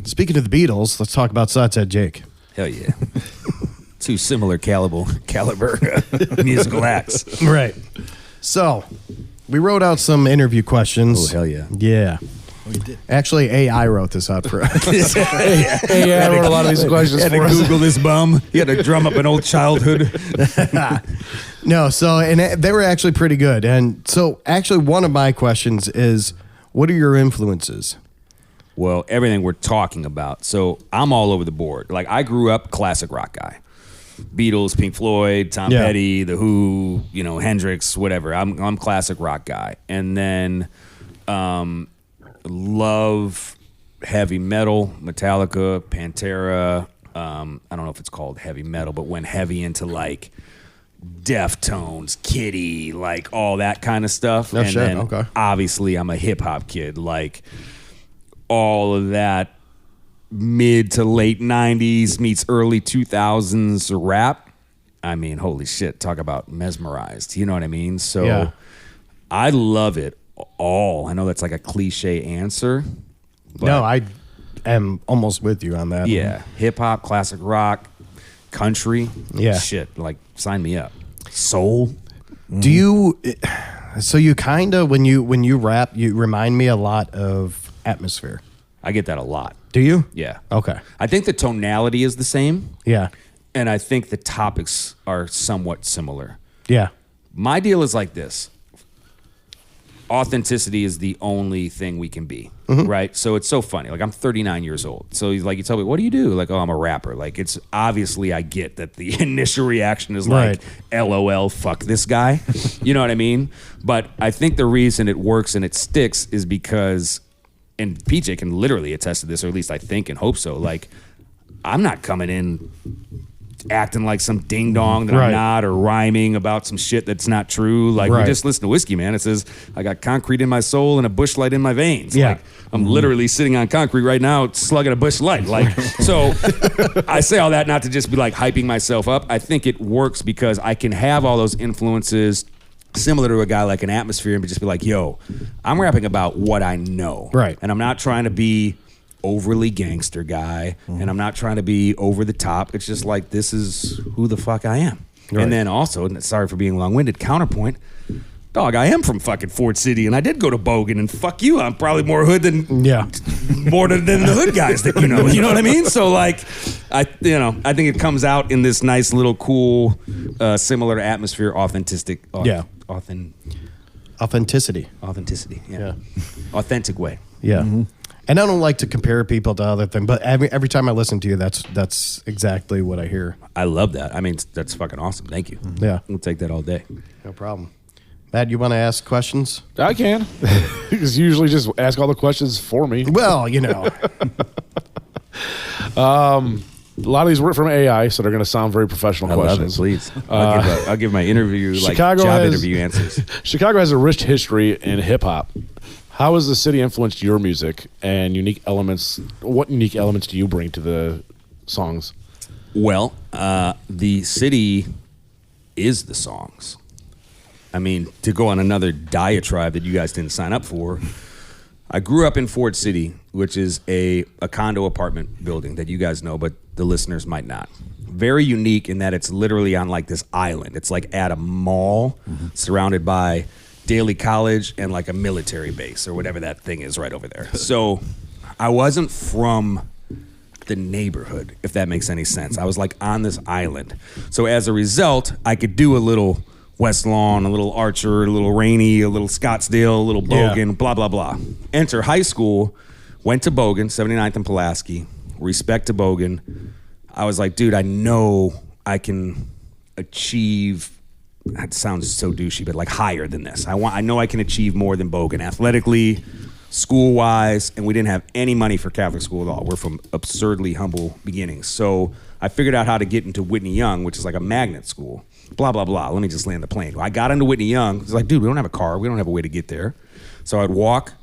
B: Speaking of the Beatles, let's talk about Southside Jake.
C: Hell yeah. Two similar caliber musical acts.
B: Right. So, we wrote out some interview questions.
C: Oh, hell yeah.
B: Yeah.
E: Oh, you did.
B: Actually, AI wrote this out for us.
D: I wrote a lot of these questions
C: Had
D: for
C: to
D: us.
C: Google this bum. You had to drum up an old childhood.
B: No, so, and they were actually pretty good. And so, actually, one of my questions is, what are your influences?
C: Well, everything we're talking about. So I'm all over the board. Like, I grew up classic rock guy. Beatles, Pink Floyd, Tom Petty, The Who, Hendrix, whatever. I'm classic rock guy. And then love heavy metal, Metallica, Pantera. I don't know if it's called heavy metal, but went heavy into like Deftones, Kitty, like all that kind of stuff.
B: No
C: and
B: shit,
C: then
B: okay.
C: obviously I'm a hip hop kid, like all of that mid to late 90s meets early 2000s rap. I mean, holy shit, talk about mesmerized. You know what I mean? So
B: Yeah.
C: I love it all. I know that's like a cliche answer. But
B: No, I am almost with you on that.
C: yeah, hip hop, classic rock, country.
B: Yeah.
C: Shit, like sign me up. Soul.
B: Do you, So you kind of, when you rap, you remind me a lot of Atmosphere.
C: I get that a lot.
B: Do you?
C: Yeah.
B: Okay.
C: I think the tonality is the same.
B: Yeah.
C: And I think the topics are somewhat similar.
B: Yeah.
C: My deal is like this. Authenticity is the only thing we can be, right? So it's so funny. Like, I'm 39 years old. So he's like, you tell me, what do you do? Like, oh, I'm a rapper. Like, it's obviously I get that the initial reaction is like, LOL, fuck this guy. You know what I mean? But I think the reason it works and it sticks is because, and PJ can literally attest to this, or at least I think and hope so, like, I'm not coming in acting like some ding dong that I'm not, or rhyming about some shit that's not true. Like, we just listen to Whiskey Man. It says, I got concrete in my soul and a bush light in my veins.
B: Yeah.
C: Like, I'm literally sitting on concrete right now, slugging a bush light. Like, so I say all that not to just be like hyping myself up. I think it works because I can have all those influences similar to a guy like an Atmosphere and just be like, yo, I'm rapping about what I know.
B: Right.
C: And I'm not trying to be overly gangster guy, and I'm not trying to be over the top. It's just like, this is who the fuck I am. Right. And then also, sorry for being long-winded, counterpoint, dog, I am from fucking Ford City, and I did go to Bogan, and fuck you, I'm probably more hood than more than the hood guys that you know. You know what I mean? So like, I think it comes out in this nice little cool, similar to Atmosphere, authenticity.
B: Authenticity.
C: Yeah. Authentic way.
B: Yeah. And I don't like to compare people to other things, but every time I listen to you, that's exactly what I hear.
C: I love that. I mean, that's fucking awesome. Thank you.
B: Yeah.
C: We'll take that all day.
B: No problem. Matt, you want to ask questions?
D: I can. Because usually just ask all the questions for me.
B: Well, you know.
D: A lot of these were from AI, so they're going to sound very professional questions.
C: Love it, please. I'll give my interview, like
D: Chicago
C: job
D: has-
C: interview answers.
D: Chicago has a rich history in hip-hop. How has the city influenced your music and unique elements? What unique elements do you bring to the songs?
C: Well, the city is the songs. I mean, to go on another diatribe that you guys didn't sign up for, I grew up in Ford City, which is a condo apartment building that you guys know, but the listeners might not. Very unique in that it's literally on like this island. It's like at a mall surrounded by Daly College and like a military base or whatever that thing is right over there. So I wasn't from the neighborhood, if that makes any sense. I was like on this island. So as a result, I could do a little West Lawn, a little Archer, a little Rainey, a little Scottsdale, a little Bogan, blah, blah, blah. Enter high school, went to Bogan, 79th and Pulaski, respect to Bogan. I was like, dude, I know I can achieve, that sounds so douchey, but like higher than this. I know I can achieve more than Bogan, athletically, school-wise, and we didn't have any money for Catholic school at all. We're from absurdly humble beginnings. So I figured out how to get into Whitney Young, which is like a magnet school. Blah, blah, blah. Let me just land the plane. I got into Whitney Young. It's like, dude, we don't have a car. We don't have a way to get there. So I'd walk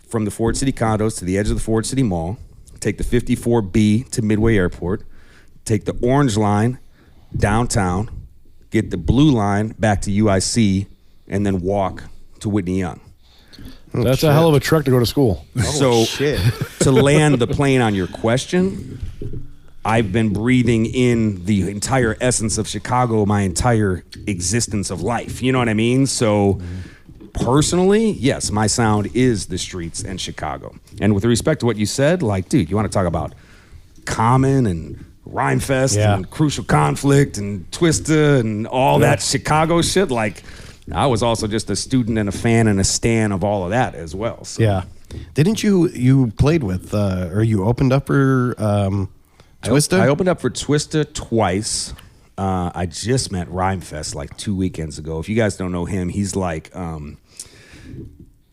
C: from the Ford City condos to the edge of the Ford City Mall, take the 54B to Midway Airport, take the orange line downtown, get the blue line back to UIC, and then walk to Whitney Young.
D: That's a hell of a trek to go to school.
C: So to land the plane on your question, I've been breathing in the entire essence of Chicago my entire existence of life. You know what I mean? So personally, yes, my sound is the streets and Chicago. And with respect to what you said, like, dude, you want to talk about Common and Rhymefest and Crucial Conflict and Twista and all that Chicago shit? Like, I was also just a student and a fan and a stan of all of that as well. So.
B: Yeah. Didn't you played with, or you opened up for Twista?
C: I opened up for Twista twice. I just met Rhymefest like 2 weekends ago. If you guys don't know him, he's like,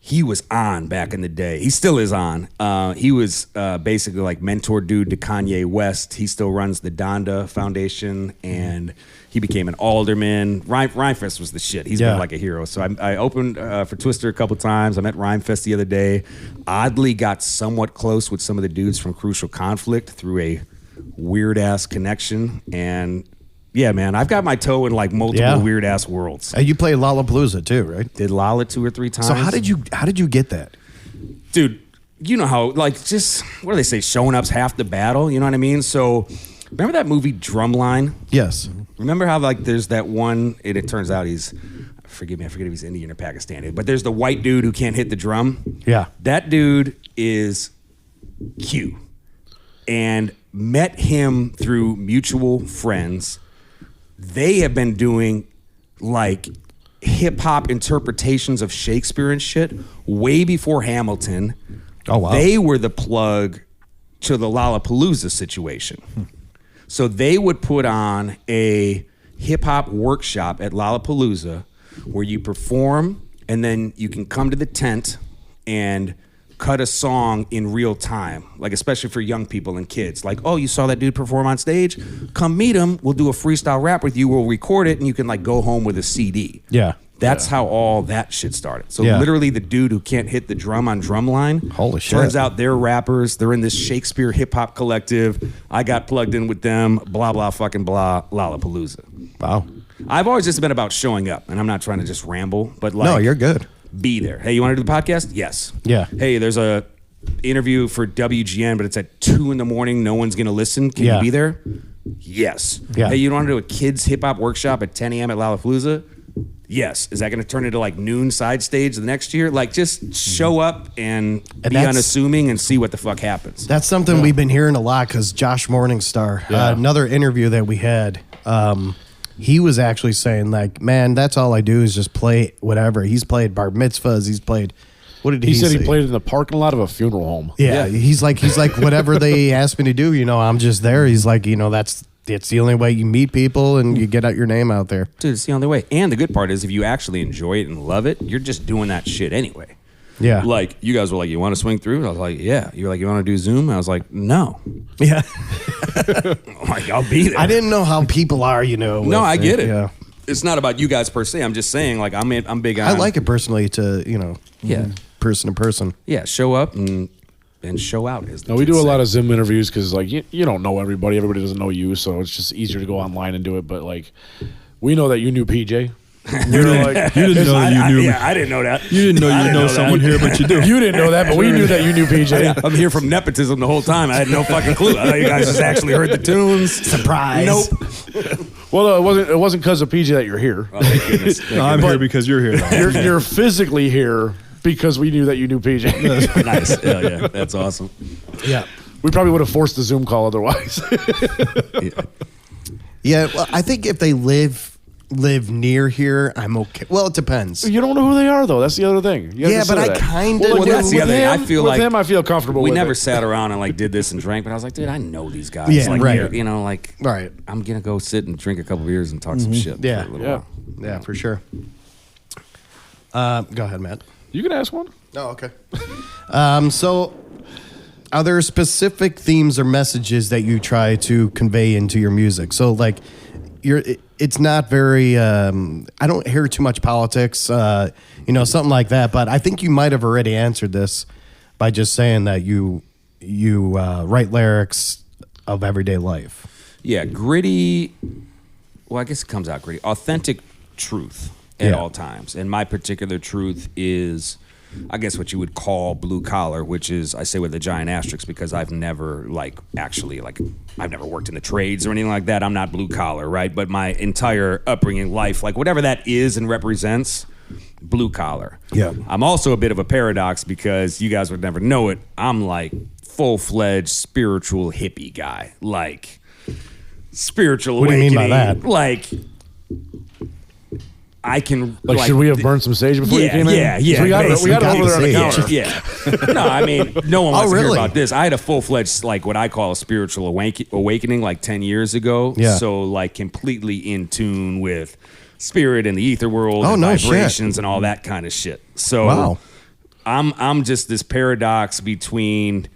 C: he was on back in the day. He still is on. He was basically like mentor dude to Kanye West. He still runs the Donda Foundation, and he became an alderman. Rhymefest was the shit. He's been like a hero. So I opened for Twister a couple times. I met Rhymefest the other day. Oddly got somewhat close with some of the dudes from Crucial Conflict through a weird-ass connection. And yeah, man, I've got my toe in like multiple weird-ass worlds.
B: You play Lollapalooza too, right?
C: Did Lolla 2 or 3 times.
B: So how did you get that?
C: Dude, you know how, like, just, what do they say, showing up's half the battle, you know what I mean? So, remember that movie Drumline?
B: Yes.
C: Remember how, like, there's that one, and it turns out he's, I forgive me, I forget if he's Indian or Pakistani, but there's the white dude who can't hit the drum.
B: Yeah.
C: That dude is Q. And met him through mutual friends. They have been doing like hip hop interpretations of Shakespeare and shit way before Hamilton.
B: Oh, wow.
C: They were the plug to the Lollapalooza situation. So they would put on a hip hop workshop at Lollapalooza where you perform and then you can come to the tent and cut a song in real time, like especially for young people and kids. Like, oh, you saw that dude perform on stage? Come meet him. We'll do a freestyle rap with you. We'll record it and you can like go home with a CD.
B: Yeah.
C: That's how all that shit started. So
B: Yeah.
C: literally the dude who can't hit the drum on Drumline.
B: Holy shit.
C: Turns out they're rappers. They're in this Shakespeare hip hop collective. I got plugged in with them. Blah, blah, fucking blah. Lollapalooza.
B: Wow.
C: I've always just been about showing up, and I'm not trying to just ramble, but like.
B: No, you're good.
C: Be there. Hey, you want to do the podcast? Yes.
B: Yeah.
C: Hey, there's a interview for WGN, but it's at 2 a.m. No one's going to listen. Can
B: Yeah.
C: you be there? Yes.
B: Yeah.
C: Hey, you want to do a kids hip hop workshop at 10 a.m. at Lollapalooza? Yes. Is that going to turn into like noon side stage the next year? Like just show up and be
B: that's-
C: unassuming and see what the fuck happens.
B: That's something we've been hearing a lot because Josh Morningstar, another interview that we had, he was actually saying like, man, that's all I do is just play whatever. He's played bar mitzvahs. He's played, what did he say?
D: He said he played in the parking lot of a funeral home.
B: Yeah, he's like whatever they asked me to do, I'm just there. He's like, it's the only way you meet people and you get out your name out there.
C: Dude, it's the only way. And the good part is if you actually enjoy it and love it, you're just doing that shit anyway.
B: Yeah.
C: Like, you guys were like, you want to swing through? I was like, yeah. You were like, you want to do Zoom? I was like, no.
B: Yeah.
C: I'm like, I'll be there.
B: I didn't know how people are,
C: No, I get it.
B: Yeah.
C: It's not about you guys per se. I'm just saying, like, I'm big on.
B: I like it personally to,
C: Yeah.
B: person to person.
C: Yeah, show up and show out.
D: No, we do a lot of Zoom interviews because, like, you don't know everybody. Everybody doesn't know you, so it's just easier to go online and do it. But, like, we know that you knew PJ.
E: You didn't know that you knew.
C: Yeah, I didn't know that.
E: You didn't know you know someone here, but you do.
D: You didn't know that, but we knew that you knew PJ.
C: I'm here from nepotism the whole time. I had no fucking clue. I thought you guys just actually heard the tunes.
B: Surprise.
C: Nope.
D: Well, no, it wasn't because of PJ that you're here.
C: Oh, thank goodness.
E: No, I'm here because you're here.
D: You're physically here because we knew that you knew PJ.
C: Nice. Yeah, that's awesome.
B: Yeah.
D: We probably would have forced the Zoom call otherwise.
B: Yeah, well, I think if they live near here, I'm okay. Well, it depends.
D: You don't know who they are, though. That's the other thing. You have
B: Yeah,
D: to
B: but
D: consider
B: I
D: that.
B: kind of.
C: Well, that's the other thing. I feel
D: with
C: like
D: him, I feel comfortable.
C: We
D: with
C: never
D: it.
C: sat around and like did this and drank, but I was like, dude, I know these guys.
B: Yeah,
C: like,
B: right.
C: Like,
B: Right.
C: I'm gonna go sit and drink a couple beers and talk some shit.
B: Yeah.
C: for a little
D: Yeah.
C: while.
B: Yeah, for sure. Go ahead, Matt.
D: You can ask one.
B: Oh, okay. So, are there specific themes or messages that you try to convey into your music? So, like, it's not very. I don't hear too much politics, something like that. But I think you might have already answered this by just saying that you write lyrics of everyday life.
C: Yeah, gritty. Well, I guess it comes out gritty. Authentic truth at all times. And my particular truth is, I guess, what you would call blue collar, which is, I say with a giant asterisk because I've never I've never worked in the trades or anything like that. I'm not blue collar, right? But my entire upbringing, life, like whatever that is and represents, blue collar.
B: Yeah.
C: I'm also a bit of a paradox because you guys would never know it. I'm like full-fledged spiritual hippie guy. Like spiritual
B: What do you
C: awakening.
B: mean by that?
C: Like I can
D: Like, should we have burned some sage before you came in?
C: Yeah.
D: We got it over there on the counter.
C: Yeah. No, I mean, no one wants to
B: really?
C: hear about this. I had a full-fledged, like, what I call a spiritual awakening, like 10 years ago.
B: Yeah.
C: So, like, completely in tune with spirit and the ether world and
B: no
C: vibrations
B: shit.
C: and all that kind of shit. So,
B: Wow.
C: I'm just this paradox between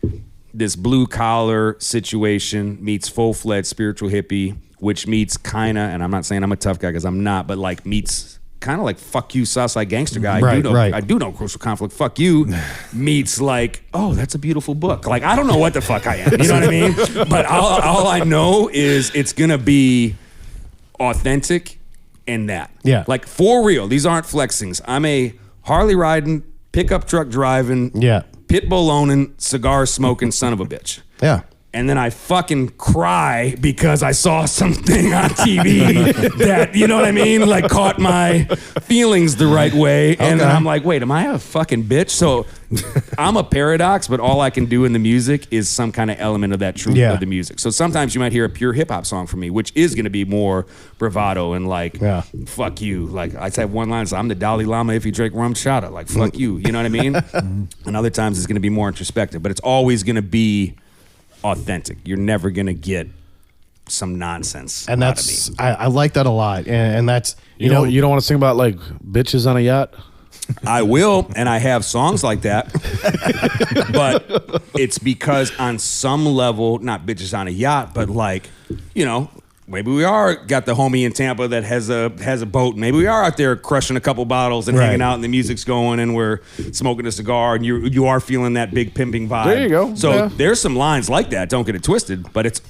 C: this blue-collar situation meets full-fledged spiritual hippie, which meets kind of, and I'm not saying I'm a tough guy because I'm not, but like meets kind of like fuck you Southside gangster guy. I do know crucial conflict. Fuck you meets like, oh, that's a beautiful book. Like, I don't know what the fuck I am. You know what I mean? But all I know is it's gonna be authentic and that.
B: Yeah.
C: Like for real. These aren't flexings. I'm a Harley riding, pickup truck driving,
B: Yeah.
C: pit bull owning, cigar smoking son of a bitch.
B: Yeah.
C: and then I fucking cry because I saw something on TV that, you know what I mean, like caught my feelings the right way. And then I'm like, wait, am I a fucking bitch? So I'm a paradox, but all I can do in the music is some kind of element of that truth of the music. So sometimes you might hear a pure hip hop song from me, which is going to be more bravado and like, fuck you. Like I said one line, I'm the Dalai Lama if you drink rum chata. Like, fuck you. You know what I mean? And other times it's going to be more introspective, but it's always going to be authentic. You're never going to get some nonsense
B: and
C: out
B: that's
C: of me.
B: I like that a lot, and that's
D: you know you don't want to sing about like bitches on a yacht.
C: I will, and I have songs like that, but it's because on some level, not bitches on a yacht, but like, you know, maybe we are got the homie in Tampa that has a boat. Maybe we are out there crushing a couple bottles and hanging out, and the music's going, and we're smoking a cigar, and you are feeling that big pimping vibe.
D: There you go.
C: So there's some lines like that. Don't get it twisted, but it's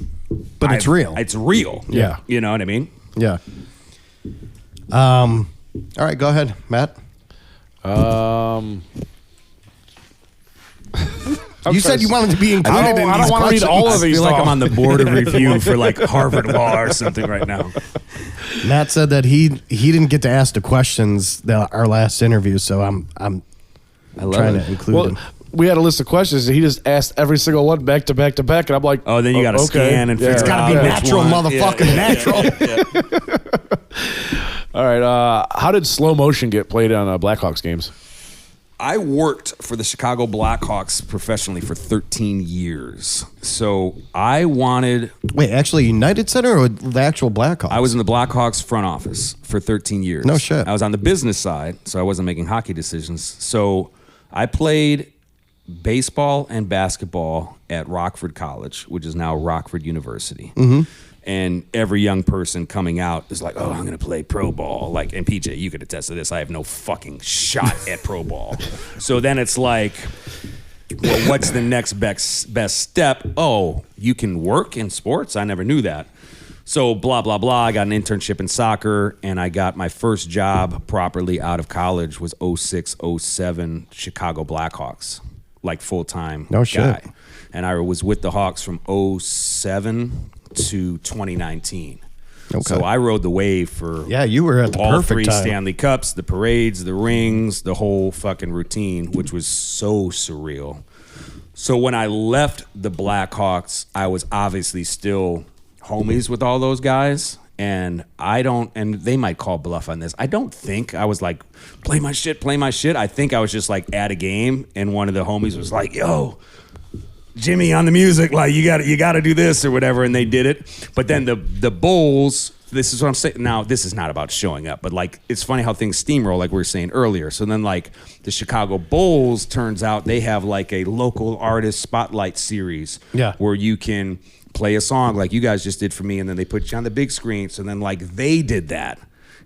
B: real.
C: It's real.
B: Yeah.
C: You know what I mean?
B: Yeah. All right, go ahead, Matt. You said you wanted to be included in these
D: I don't want to read all of
C: I
D: these.
C: feel like I'm on the board of review for like Harvard Law or something right now.
B: Matt said that he didn't get to ask the questions that our last interview, so I'm trying to include him.
D: We had a list of questions, and he just asked every single one back to back to back, and I'm like,
C: oh, then you got to scan and figure
B: It's got to be natural, motherfucking natural.
D: All right, how did slow motion get played on Blackhawks games?
C: I worked for the Chicago Blackhawks professionally for 13 years. So I wanted...
B: Wait, actually United Center or the actual Blackhawks?
C: I was in the Blackhawks front office for 13 years.
B: No shit.
C: I was on the business side, so I wasn't making hockey decisions. So I played baseball and basketball at Rockford College, which is now Rockford University. Mm-hmm. And every young person coming out is like, oh, I'm going to play pro ball. Like, and PJ, you could attest to this. I have no fucking shot at pro ball. So then it's like, well, what's the next best step? Oh, you can work in sports? I never knew that. So blah, blah, blah. I got an internship in soccer, and I got my first job properly out of college was 06, 07 Chicago Blackhawks, like full-time
B: No shit.
C: guy. And I was with the Hawks from 07 to 2019.
B: Okay.
C: So I rode the wave for
B: you were at the
C: all
B: perfect
C: three
B: time.
C: Stanley Cups, the parades, the rings, the whole fucking routine, which was so surreal. So when I left the Blackhawks, I was obviously still homies with all those guys. And and they might call bluff on this. I don't think I was like, play my shit. I think I was just like at a game, and one of the homies was like, yo, Jimmy on the music, like you got to do this or whatever, and they did it. But then the Bulls, this is what I'm saying. Now, this is not about showing up, but like it's funny how things steamroll, like we were saying earlier. So then like the Chicago Bulls, turns out they have like a local artist spotlight series where you can play a song like you guys just did for me, and then they put you on the big screen. So then like they did that.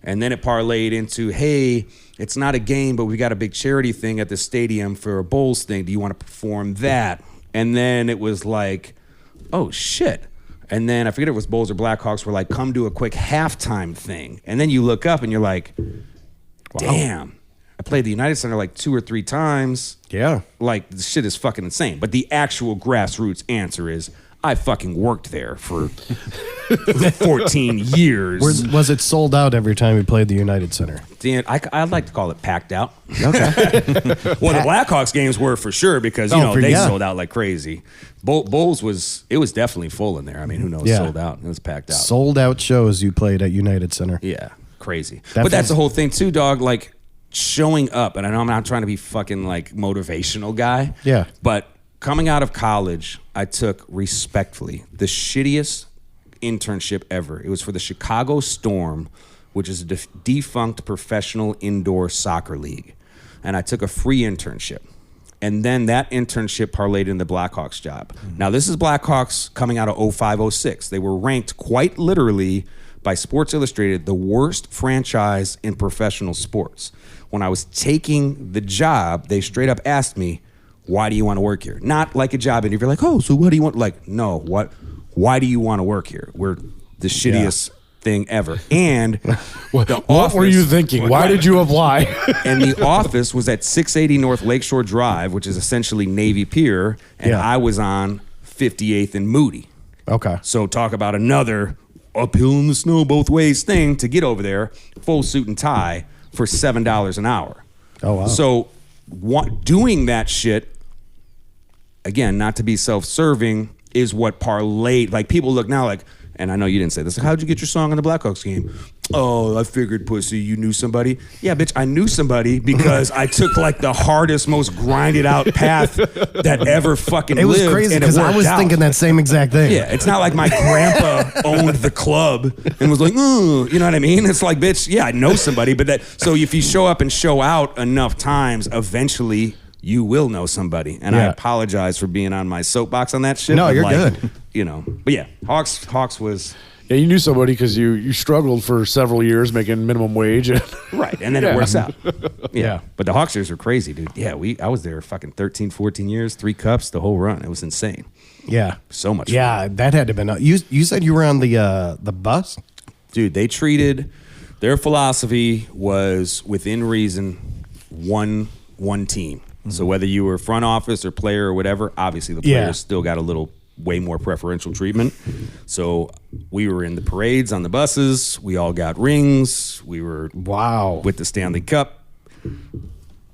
C: And then it parlayed into, hey, it's not a game, but we got a big charity thing at the stadium for a Bulls thing. Do you want to perform that? And then it was like, oh, shit. And then I forget if it was Bulls or Blackhawks were like, come do a quick halftime thing. And then you look up and you're like, damn, I played the United Center like 2 or 3 times.
B: Yeah.
C: Like, this shit is fucking insane. But the actual grassroots answer is, I fucking worked there for 14 years.
B: Was it sold out every time we played the United Center?
C: Dan, I'd like to call it packed out.
B: Okay.
C: Well, the Blackhawks games were for sure because, they sold out like crazy. Bulls was definitely full in there. I mean, who knows? Sold out. It was packed out.
B: Sold out shows you played at United Center.
C: Yeah, crazy. But that's the whole thing too, dog. Like showing up, and I know I'm not trying to be fucking like motivational guy.
B: Yeah.
C: But coming out of college, I took respectfully the shittiest internship ever. It was for the Chicago Storm, which is a defunct professional indoor soccer league. And I took a free internship. And then that internship parlayed in the Blackhawks job. Mm-hmm. Now, this is Blackhawks coming out of 05-06. They were ranked quite literally by Sports Illustrated the worst franchise in professional sports. When I was taking the job, they straight up asked me, why do you want to work here? Not like a job interview, like, oh, so what do you want? Like, no, why do you want to work here? We're the shittiest thing ever. And
D: what were you thinking? Why did you apply?
C: And the office was at 680 North Lakeshore Drive, which is essentially Navy Pier, and I was on 58th and Moody.
B: Okay.
C: So talk about another uphill in the snow both ways thing to get over there, full suit and tie for $7 an hour.
B: Oh, wow.
C: So doing that shit, again, not to be self-serving, is what parlayed. Like, people look now like, and I know you didn't say this, like, how'd you get your song on the Blackhawks game? Oh, I figured, pussy, you knew somebody. Yeah, bitch, I knew somebody because I took like the hardest, most grinded out path that ever fucking lived.
B: It was crazy because I was thinking that same exact thing.
C: Yeah, it's not like my grandpa owned the club and was like, ooh, you know what I mean? It's like, bitch, yeah, I know somebody, but that, so if you show up and show out enough times, eventually you will know somebody. And I apologize for being on my soapbox on that shit.
B: No, you're
C: like,
B: good.
C: You know, but yeah, Hawks was...
D: Yeah, you knew somebody because you struggled for several years making minimum wage.
C: Right, and then it works out. Yeah. But the Hawksters are crazy, dude. Yeah, I was there fucking 13, 14 years, 3 cups, the whole run. It was insane.
B: Yeah.
C: So much
B: fun. That had to have been... You said you were on the bus?
C: Dude, they treated... Their philosophy was, within reason, one team. Mm-hmm. So whether you were front office or player or whatever, obviously the players still got a little... way more preferential treatment. So we were in the parades on the buses. We all got rings. We were with the Stanley Cup.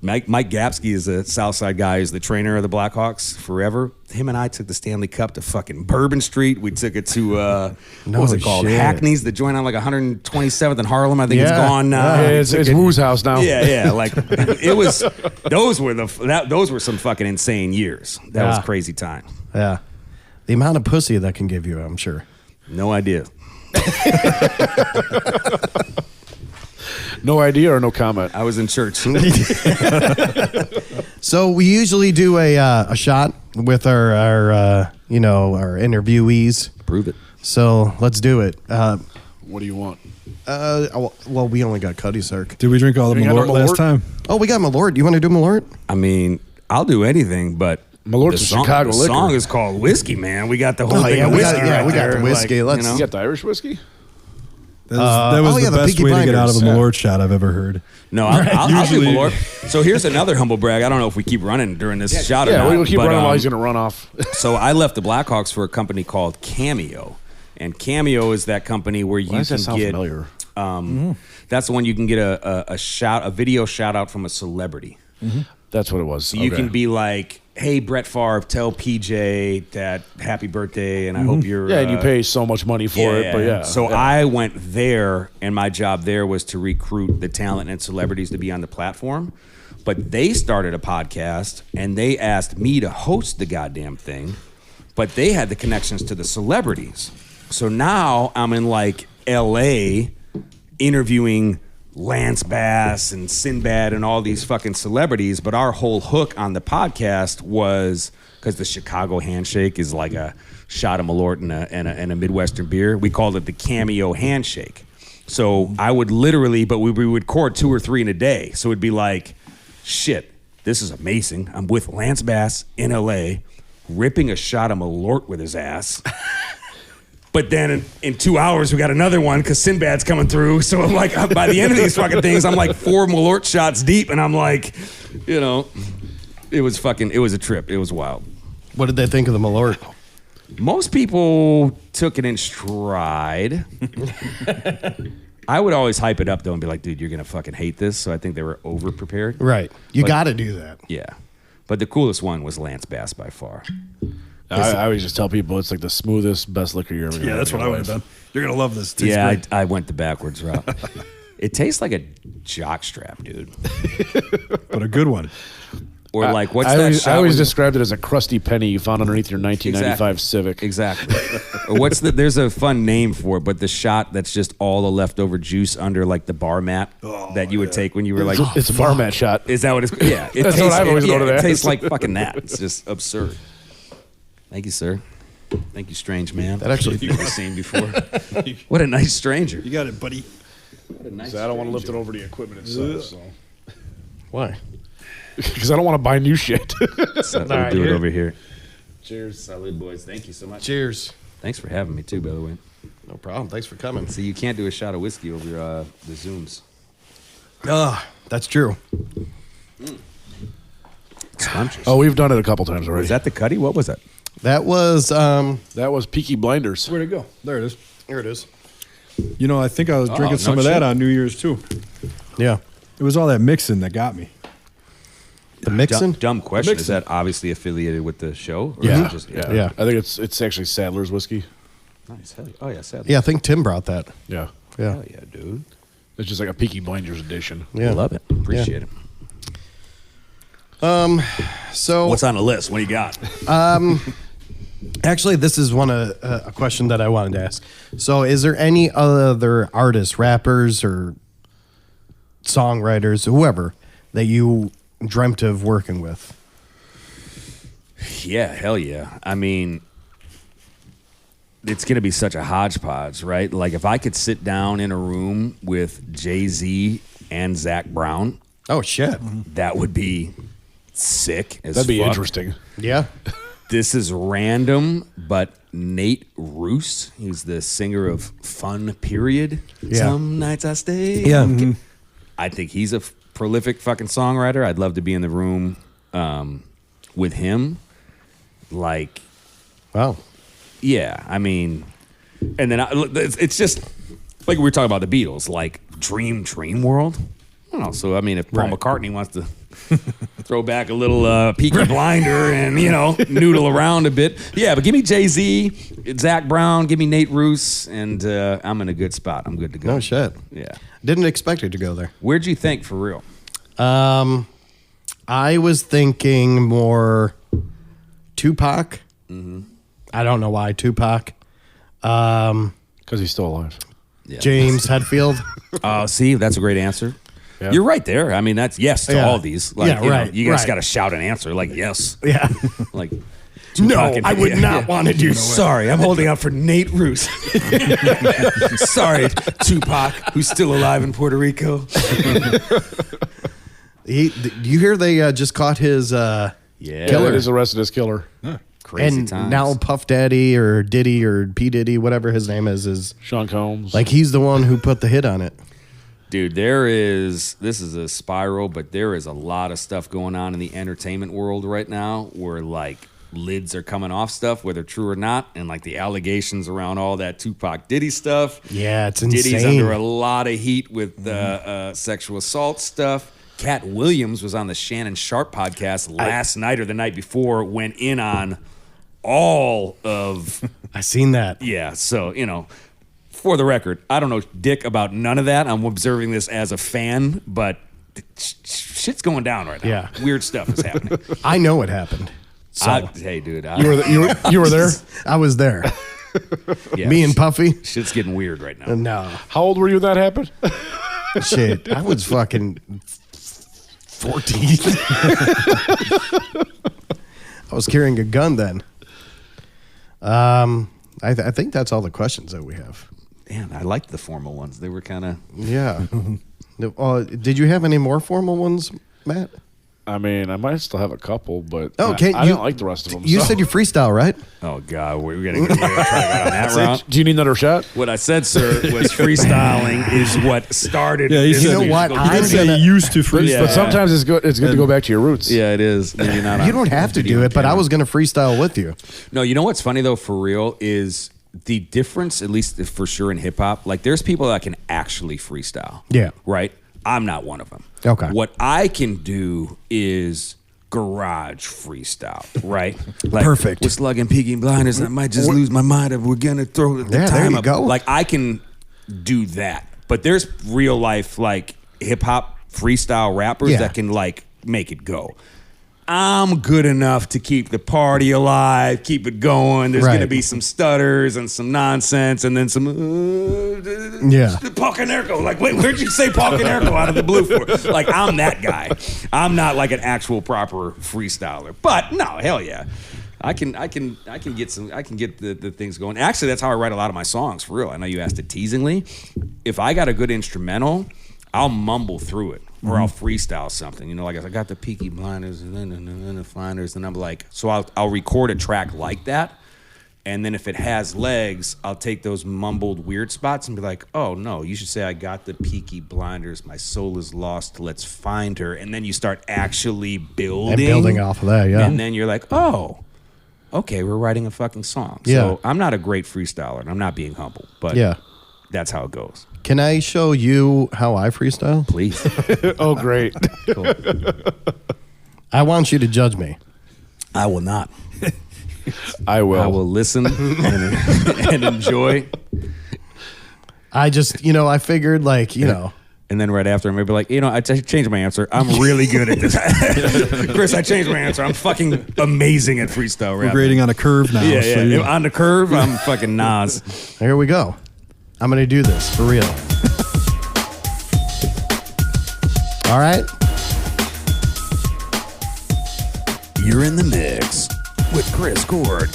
C: Mike Gapsky is a Southside guy. He's the trainer of the Blackhawks forever. Him and I took the Stanley Cup to fucking Bourbon Street. We took it to what was it called?
B: Shit.
C: Hackney's, the joint on like 127th in Harlem. I think it's gone now.
D: Yeah, it's Woo's house now.
C: Yeah. Like it was. Those were some fucking insane years. That was crazy time.
B: Yeah. The amount of pussy that can give you, I'm sure.
C: No idea.
D: No idea or no comment?
C: I was in church.
B: So we usually do a shot with our interviewees.
C: Prove it.
B: So let's do it.
D: What do you want?
B: Well, we only got Cuddy Cirque.
E: Did we drink all the Malort last time?
B: Oh, we got Malort. You want to do Malort?
C: I mean, I'll do anything, but
D: Malort's a Chicago liquor.
C: The song is called Whiskey, man. We got the whole thing of whiskey
B: we got the whiskey.
C: Like,
B: Let's.
D: You got the Irish whiskey?
E: That was the best way to get out of a Malort shot I've ever heard.
C: No, I'll do Malort. So here's another humble brag. I don't know if we keep running during this shot or not.
D: Yeah, we'll keep running while he's going to run off.
C: So I left the Blackhawks for a company called Cameo. And Cameo is that company where you can get...
D: familiar?
C: That's the one you can get a video shout out from a celebrity.
D: Mm-hmm. That's what it was.
C: So you can be like, hey, Brett Favre, tell PJ that happy birthday, and I hope you're...
D: Yeah, and you pay so much money for it, but yeah.
C: So I went there, and my job there was to recruit the talent and celebrities to be on the platform. But they started a podcast, and they asked me to host the goddamn thing, but they had the connections to the celebrities. So now I'm in, like, L.A. interviewing Lance Bass and Sinbad and all these fucking celebrities, but our whole hook on the podcast was because the Chicago handshake is like a shot of Malort and a Midwestern beer. We called it the Cameo handshake. So I would literally, but we would record 2 or 3 in a day. So it'd be like, shit, this is amazing. I'm with Lance Bass in LA, ripping a shot of Malort with his ass. But then in 2 hours, we got another one because Sinbad's coming through. So I'm like, by the end of these fucking things, I'm like 4 Malort shots deep. And I'm like, it was a trip. It was wild.
B: What did they think of the Malort?
C: Most people took it in stride. I would always hype it up, though, and be like, dude, you're going to fucking hate this. So I think they were over-prepared.
B: Right. You got to do that.
C: Yeah. But the coolest one was Lance Bass by far.
D: I always just tell people it's like the smoothest, best liquor you're ever going to.
E: Yeah, that's what I would have done. You're going to love this.
C: Yeah, I went the backwards route. It tastes like a jockstrap, dude.
E: But a good one.
C: Or like, what's that shot?
D: I always described it as a crusty penny you found underneath your 1995 Civic.
C: Exactly. Or there's a fun name for it, but the shot that's just all the leftover juice under like the bar mat that you would take when you were like...
D: It's a bar mat shot.
C: Is that what it's... Yeah.
D: That's what I've always known it as.
C: It tastes like fucking that. It's just absurd. Thank you, sir. Thank you, strange man.
B: That actually...
C: You've never seen before. What a nice stranger.
E: You got it, buddy.
C: What a nice
D: I don't want to lift it over the equipment itself. So.
B: Why?
D: Because I don't want to buy new shit.
C: So we'll do it over here.
D: Cheers.
C: Salud, boys. Thank you so much.
B: Cheers.
C: Thanks for having me, too, by the way.
B: No problem. Thanks for coming.
C: See, you can't do a shot of whiskey over the Zooms.
B: That's true.
C: Scrumptious.
D: Oh, we've done it a couple times already.
C: Was that the Cuddy? What was that?
B: That was
D: Peaky Blinders.
E: Where'd it go? There it is.
B: here it is.
E: You know, I think I was drinking some of
C: shit.
E: that on New Year's too.
B: Yeah.
E: It was all that mixing that got me.
B: The mixing?
C: Dumb question. Is
E: mixing.
C: that obviously affiliated with the show? Or
B: Yeah.
C: is it just,
B: Yeah.
D: I think it's actually Sadler's whiskey.
C: Nice. Hell yeah. Oh, yeah, Sadler.
B: Yeah, I think Tim brought that.
D: Yeah.
B: Yeah.
C: Hell yeah, dude.
D: It's just like a Peaky Blinders edition.
B: Yeah.
C: I love it. Appreciate it.
B: So
C: What's on the list? What do you got?
B: actually, this is a question that I wanted to ask. So, is there any other artists, rappers, or songwriters, whoever, that you dreamt of working with?
C: Yeah, hell yeah. I mean, it's going to be such a hodgepodge, right? Like, if I could sit down in a room with Jay-Z and Zach Brown,
B: Oh shit!
C: that would be sick as
D: That'd be
C: fuck.
D: interesting.
B: Yeah.
C: This is random, but Nate Roos, he's the singer of Fun Period.
B: Yeah.
C: Some nights I stay.
B: Yeah.
C: I think he's a prolific fucking songwriter. I'd love to be in the room with him. Like,
B: Wow.
C: yeah, I mean, and then it's just like we were talking about the Beatles, like dream world. I don't know. So I mean, if Paul
B: Right.
C: McCartney wants to throw back a little Peaky Blinder and noodle around a bit, yeah. But give me Jay-Z, Zach Brown, give me Nate Roos, and I'm in a good spot. I'm good to go.
B: No shit.
C: Yeah.
B: Didn't expect it to go there.
C: Where'd you think for real?
B: I was thinking more Tupac. I don't know why Tupac.
D: Because he's still alive.
C: Yeah.
B: James Hetfield.
C: See, that's a great answer.
D: Yeah.
C: You're right there. I mean, that's yes to
B: Yeah.
C: all these. Like,
B: Yeah,
C: you know,
B: right,
C: you just
B: right.
C: got to shout an answer like yes.
B: Yeah.
C: Like,
B: No,
C: Tupac and-
B: I would not want to do that.
C: Sorry, I'm holding out for Nate Roos. Sorry, Tupac, who's still alive in Puerto Rico.
B: Do you hear they just caught his
C: Yeah,
B: Killer.
D: It is arrested as killer.
C: crazy
B: and
C: times.
B: now Puff Daddy or Diddy or P Diddy, whatever his name is
D: Sean Combs.
B: like he's the one who put the hit on it.
C: dude, this is a spiral, but there is a lot of stuff going on in the entertainment world right now where like lids are coming off stuff, whether true or not, and like the allegations around all that Tupac Diddy stuff.
B: Yeah, it's
C: Diddy's
B: insane.
C: under a lot of heat with sexual assault stuff. Cat Williams was on the Shannon Sharp podcast last night or the night before, went in on all of
B: I seen that.
C: yeah. So for the record, I don't know dick about none of that. I'm observing this as a fan, but shit's going down right now.
B: Yeah.
C: Weird stuff is happening.
B: I know it happened. So
C: Hey, dude,
D: you were there?
B: I was there.
C: yeah,
B: Me and Puffy.
C: shit's getting weird right now.
B: No.
D: How old were you when that happened?
B: Shit. I was fucking 14. I was carrying a gun then. I think that's all the questions that we have.
C: Damn, I liked the formal ones. They were kind of
B: Yeah. Did you have any more formal ones, Matt?
D: I mean, I might still have a couple, but
B: Okay,
D: I don't like the rest of them.
B: You
D: so.
B: said you freestyle, right?
C: oh god, we're gonna try to go down that route.
D: Do you need another shot?
C: What I said, sir, was freestyling is what started.
E: Yeah, he
C: this
E: said-
B: You know what?
C: musical
E: He did
B: I'm
E: say
B: gonna-
E: he used to freestyle.
C: Yeah.
D: But sometimes it's good. It's good to go back to your roots.
C: Yeah, it is. Maybe not.
B: You
C: on
B: don't have to
C: video
B: do it, but I
C: camera.
B: was going to freestyle with you.
C: No, you know what's funny though, for real, is the difference, at least for sure in hip hop. Like, there's people that can actually freestyle.
B: Yeah.
C: Right. I'm not one of them.
B: Okay.
C: What I can do is garage freestyle. Right. Like,
B: Perfect.
C: We're slugging Peaky Blinders. I might just lose my mind if we're gonna throw the
B: Yeah,
C: time
B: there you
C: up.
B: go.
C: Like, I can do that, but there's real life like hip hop freestyle rappers
B: Yeah.
C: that can like make it go. I'm good enough to keep the party alive, keep it going. There's going to
B: Right.
C: be some stutters and some nonsense and then some
B: Yeah.
C: Paul Canerco. Like, wait, where'd you say Paul Canerco out of the blue for? Like, I'm that guy. I'm not like an actual proper freestyler. But no, hell yeah. I can get the things going. Actually, that's how I write a lot of my songs, for real. I know you asked it teasingly. If I got a good instrumental, I'll mumble through it. Or I'll freestyle something, like I got the Peaky Blinders and then the Flinders, and I'm like, so I'll record a track like that, and then if it has legs, I'll take those mumbled weird spots and be like, oh no, you should say I got the Peaky Blinders, my soul is lost, let's find her, and then you start actually building
B: And building off of that, yeah.
C: and then you're like, oh, okay, we're writing a fucking song.
B: Yeah.
C: So I'm not a great freestyler, and I'm not being humble, but that's how it goes.
B: Can I show you how I freestyle?
C: Please.
D: Oh, great.
C: Cool.
B: I want you to judge me.
C: I will not.
D: I will.
C: I will listen and enjoy.
B: I just, I figured
C: And then right after, I'm going to be like, I changed my answer. I'm really good at this. Chris, I changed my answer. I'm fucking amazing at freestyle rap.
E: We're grading on a curve now.
C: Yeah. On the curve, I'm fucking Nas.
B: Here we go. I'm going to do this for real. All right.
C: You're in the mix with Chris Cord.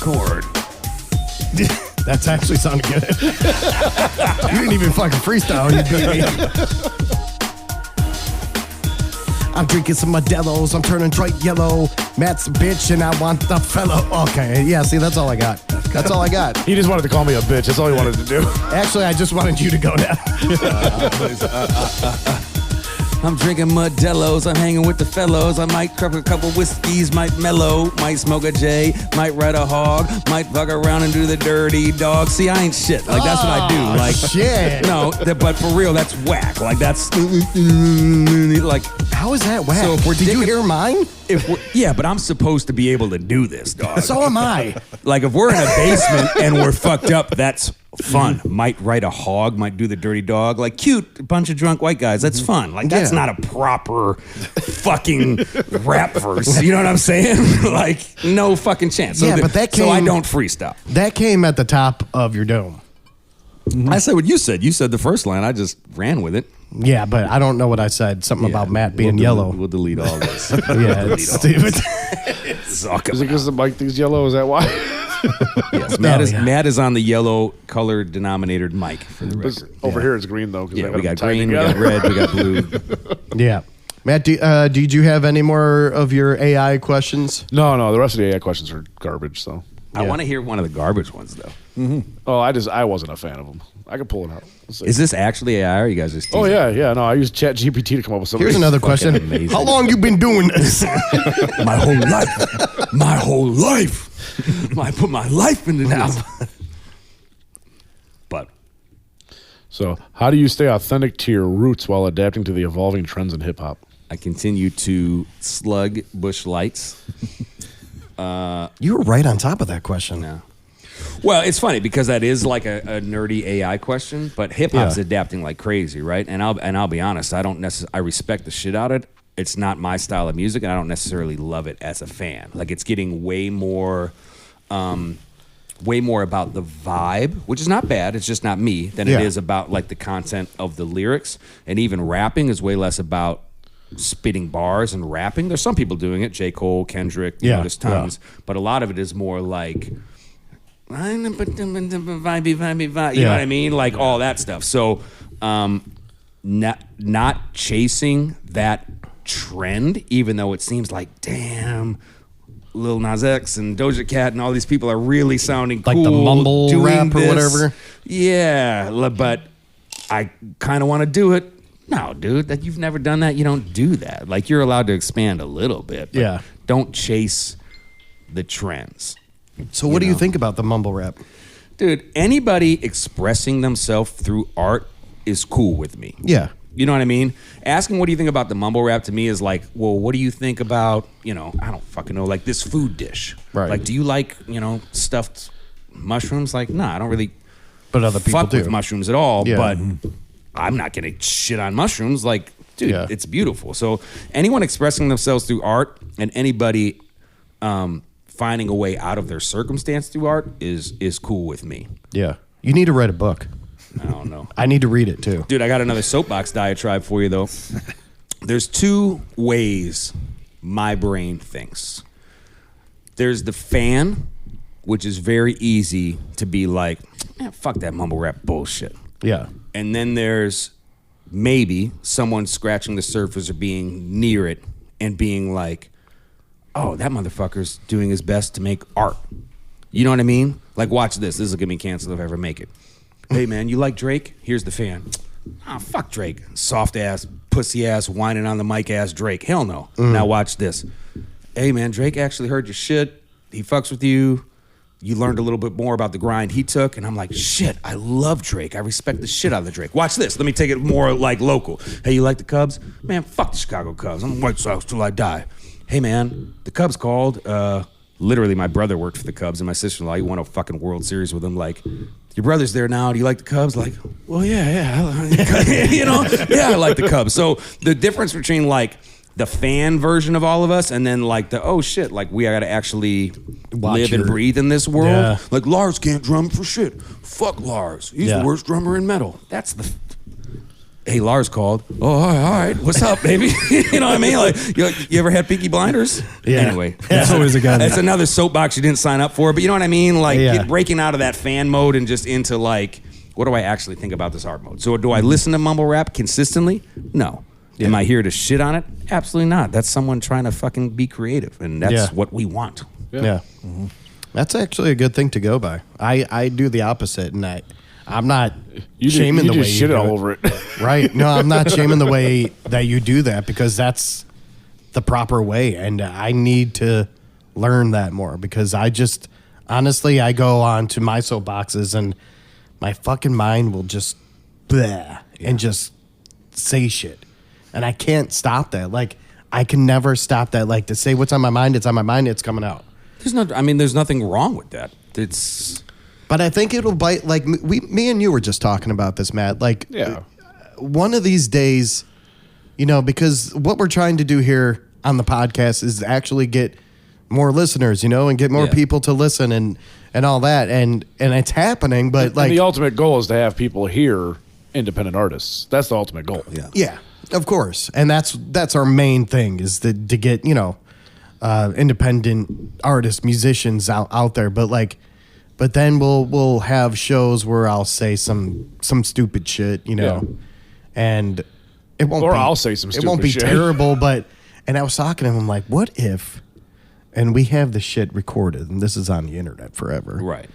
B: That's actually sounded good. You didn't even fucking freestyle. You beat me. I'm drinking some Modelo's. I'm turning bright yellow. Matt's a bitch and I want the fellow. Okay, yeah, see, that's all I got. That's all I got.
D: He just wanted to call me a bitch. That's all he wanted to do.
B: Actually, I just wanted you to go now.
C: I'm drinking Modelo's, I'm hanging with the fellows. I might crack a couple whiskeys, might mellow, might smoke a J, might ride a hog, might fuck around and do the dirty dog. See, I ain't shit. Like, that's what I do. Like,
B: shit.
C: No, but for real, that's whack. Like, that's like.
B: How is that whack?
C: So if we're
B: Did you hear mine?
C: Yeah, but I'm supposed to be able to do this, dog.
B: So am I.
C: Like, if we're in a basement and we're fucked up, that's fun. Might ride a hog, might do the dirty dog. Like, cute, bunch of drunk white guys. That's fun. Like, that's not a proper fucking rap verse. You know what I'm saying? Like, no fucking chance. So
B: but that came.
C: So I don't freestyle.
B: That came at the top of your dome.
C: I said what you said. You said the first line. I just ran with it.
B: Yeah, but I don't know what I said. Something about Matt being yellow.
C: We'll delete all this.
B: Yeah, it's stupid.
D: Is it because the mic thing's yellow? Is that why?
C: Yes, Matt is on the yellow color denominated mic for the record.
D: Over here it's green though.
C: Yeah, we got green, we got red, we got blue.
B: Yeah. Matt, did you have any more of your AI questions?
D: No. The rest of the AI questions are garbage. So
C: I want to hear one of the garbage ones though.
D: Oh, I wasn't a fan of them. I can pull it out.
C: Is this actually AI or you guys just teasing?
D: Oh yeah. No, I used ChatGPT to come up with something.
B: Here's another question.
C: amazing.
B: How long you been doing this?
C: My whole life. My whole life. I put my life into this. But
D: So, how do you stay authentic to your roots while adapting to the evolving trends in hip hop?
C: I continue to slug Bush Lights.
B: You were right on top of that question.
C: No. Well, it's funny because that is like a nerdy AI question, but hip hop's adapting like crazy, right? And I'll be honest, I respect the shit out of it. It's not my style of music, and I don't necessarily love it as a fan. Like, it's getting way more about the vibe, which is not bad. It's just not me than it is about like the content of the lyrics. And even rapping is way less about spitting bars and rapping. There's some people doing it, J. Cole, Kendrick, you know, there's tons, but a lot of it is more like vibe, you know what I mean? Like all that stuff. So not chasing that trend, even though it seems like, damn, Lil Nas X and Doja Cat and all these people are really sounding
B: like
C: cool.
B: The mumble
C: doing
B: rap or
C: this.
B: whatever.
C: Yeah, but I kind of want to do it. No, dude, that you've never done that. You don't do that. Like, you're allowed to expand a little bit. But don't chase the trends.
B: So what do you think about the mumble rap?
C: Dude, anybody expressing themselves through art is cool with me.
B: Yeah.
C: You know what I mean? Asking what do you think about the mumble rap to me is like, well, what do you think about, I don't fucking know, like this food dish.
B: Right.
C: Like, do you like, stuffed mushrooms? Like, nah, I don't really
B: But other people
C: fuck
B: do.
C: with mushrooms at all.
B: Yeah.
C: But I'm not going to shit on mushrooms. Like, dude, it's beautiful. So anyone expressing themselves through art and anybody finding a way out of their circumstance through art is cool with me.
B: Yeah. You need to write a book.
C: I don't know.
B: I need to read it too.
C: Dude, I got another soapbox diatribe for you, though. There's two ways my brain thinks. There's the fan, which is very easy to be like, fuck that mumble rap bullshit.
B: Yeah.
C: And then there's maybe someone scratching the surface or being near it and being like, oh, that motherfucker's doing his best to make art. You know what I mean? Like, watch this. This will get me canceled if I ever make it. Hey, man, you like Drake? Here's the fan. Oh, fuck Drake. Soft ass, pussy ass, whining on the mic ass Drake. Hell no. Now watch this. Hey, man, Drake actually heard your shit. He fucks with you. you learned a little bit more about the grind he took, and I'm like, shit, I love Drake. I respect the shit out of the Drake. Watch this. Let me take it more like local. Hey, you like the Cubs? Man, fuck the Chicago Cubs. I'm White Sox till I die. Hey, man, the Cubs called. Literally, my brother worked for the Cubs, and my sister-in-law, he won a fucking World Series with them. Like, your brother's there now. Do you like the Cubs? Like, well, yeah. You know, yeah, I like the Cubs. So the difference between, like, the fan version of all of us and then like the oh shit, like we gotta actually live and breathe in this world.
B: Yeah.
C: Like Lars can't drum for shit. Fuck Lars. He's the worst drummer in metal. That's the hey, Lars called. Oh, all right. What's up, baby? You know what I mean? Like you ever had Peaky Blinders?
B: Yeah.
C: Anyway.
E: That's always a guy.
C: That's another soapbox you didn't sign up for, but you know what I mean? Like get breaking out of that fan mode and just into like, what do I actually think about this art mode? So do I listen to mumble rap consistently? No. Yeah. Am I here to shit on it? Absolutely not. That's someone trying to fucking be creative, and that's what we want.
B: Yeah. Mm-hmm. That's actually a good thing to go by. I do the opposite, and I'm not shaming the way you
D: shit
B: do
D: all
B: it.
D: over it.
B: Right. No, I'm not shaming the way that you do that because that's the proper way, and I need to learn that more because I just, honestly, I go on to my soapboxes, and my fucking mind will just bleh, and just say shit. And I can't stop that. Like, I can never stop that. Like, to say what's on my mind, it's on my mind, it's coming out.
C: There's nothing wrong with that.
B: But I think it'll bite. Like, me and you were just talking about this, Matt. Like, one of these days, you know, because what we're trying to do here on the podcast is actually get more listeners, you know, and get more people to listen and all that. And it's happening, but like.
D: And the ultimate goal is to have people hear independent artists. That's the ultimate goal.
C: Yeah.
B: Yeah. Of course, and that's our main thing is to get independent artists, musicians out there. But then we'll have shows where I'll say some stupid shit, you know, and it won't.
D: Or I'll say some stupid shit.
B: It won't be terrible, but and I was talking to him, I'm like, what if? And we have the shit recorded, and this is on the internet forever,
C: Right.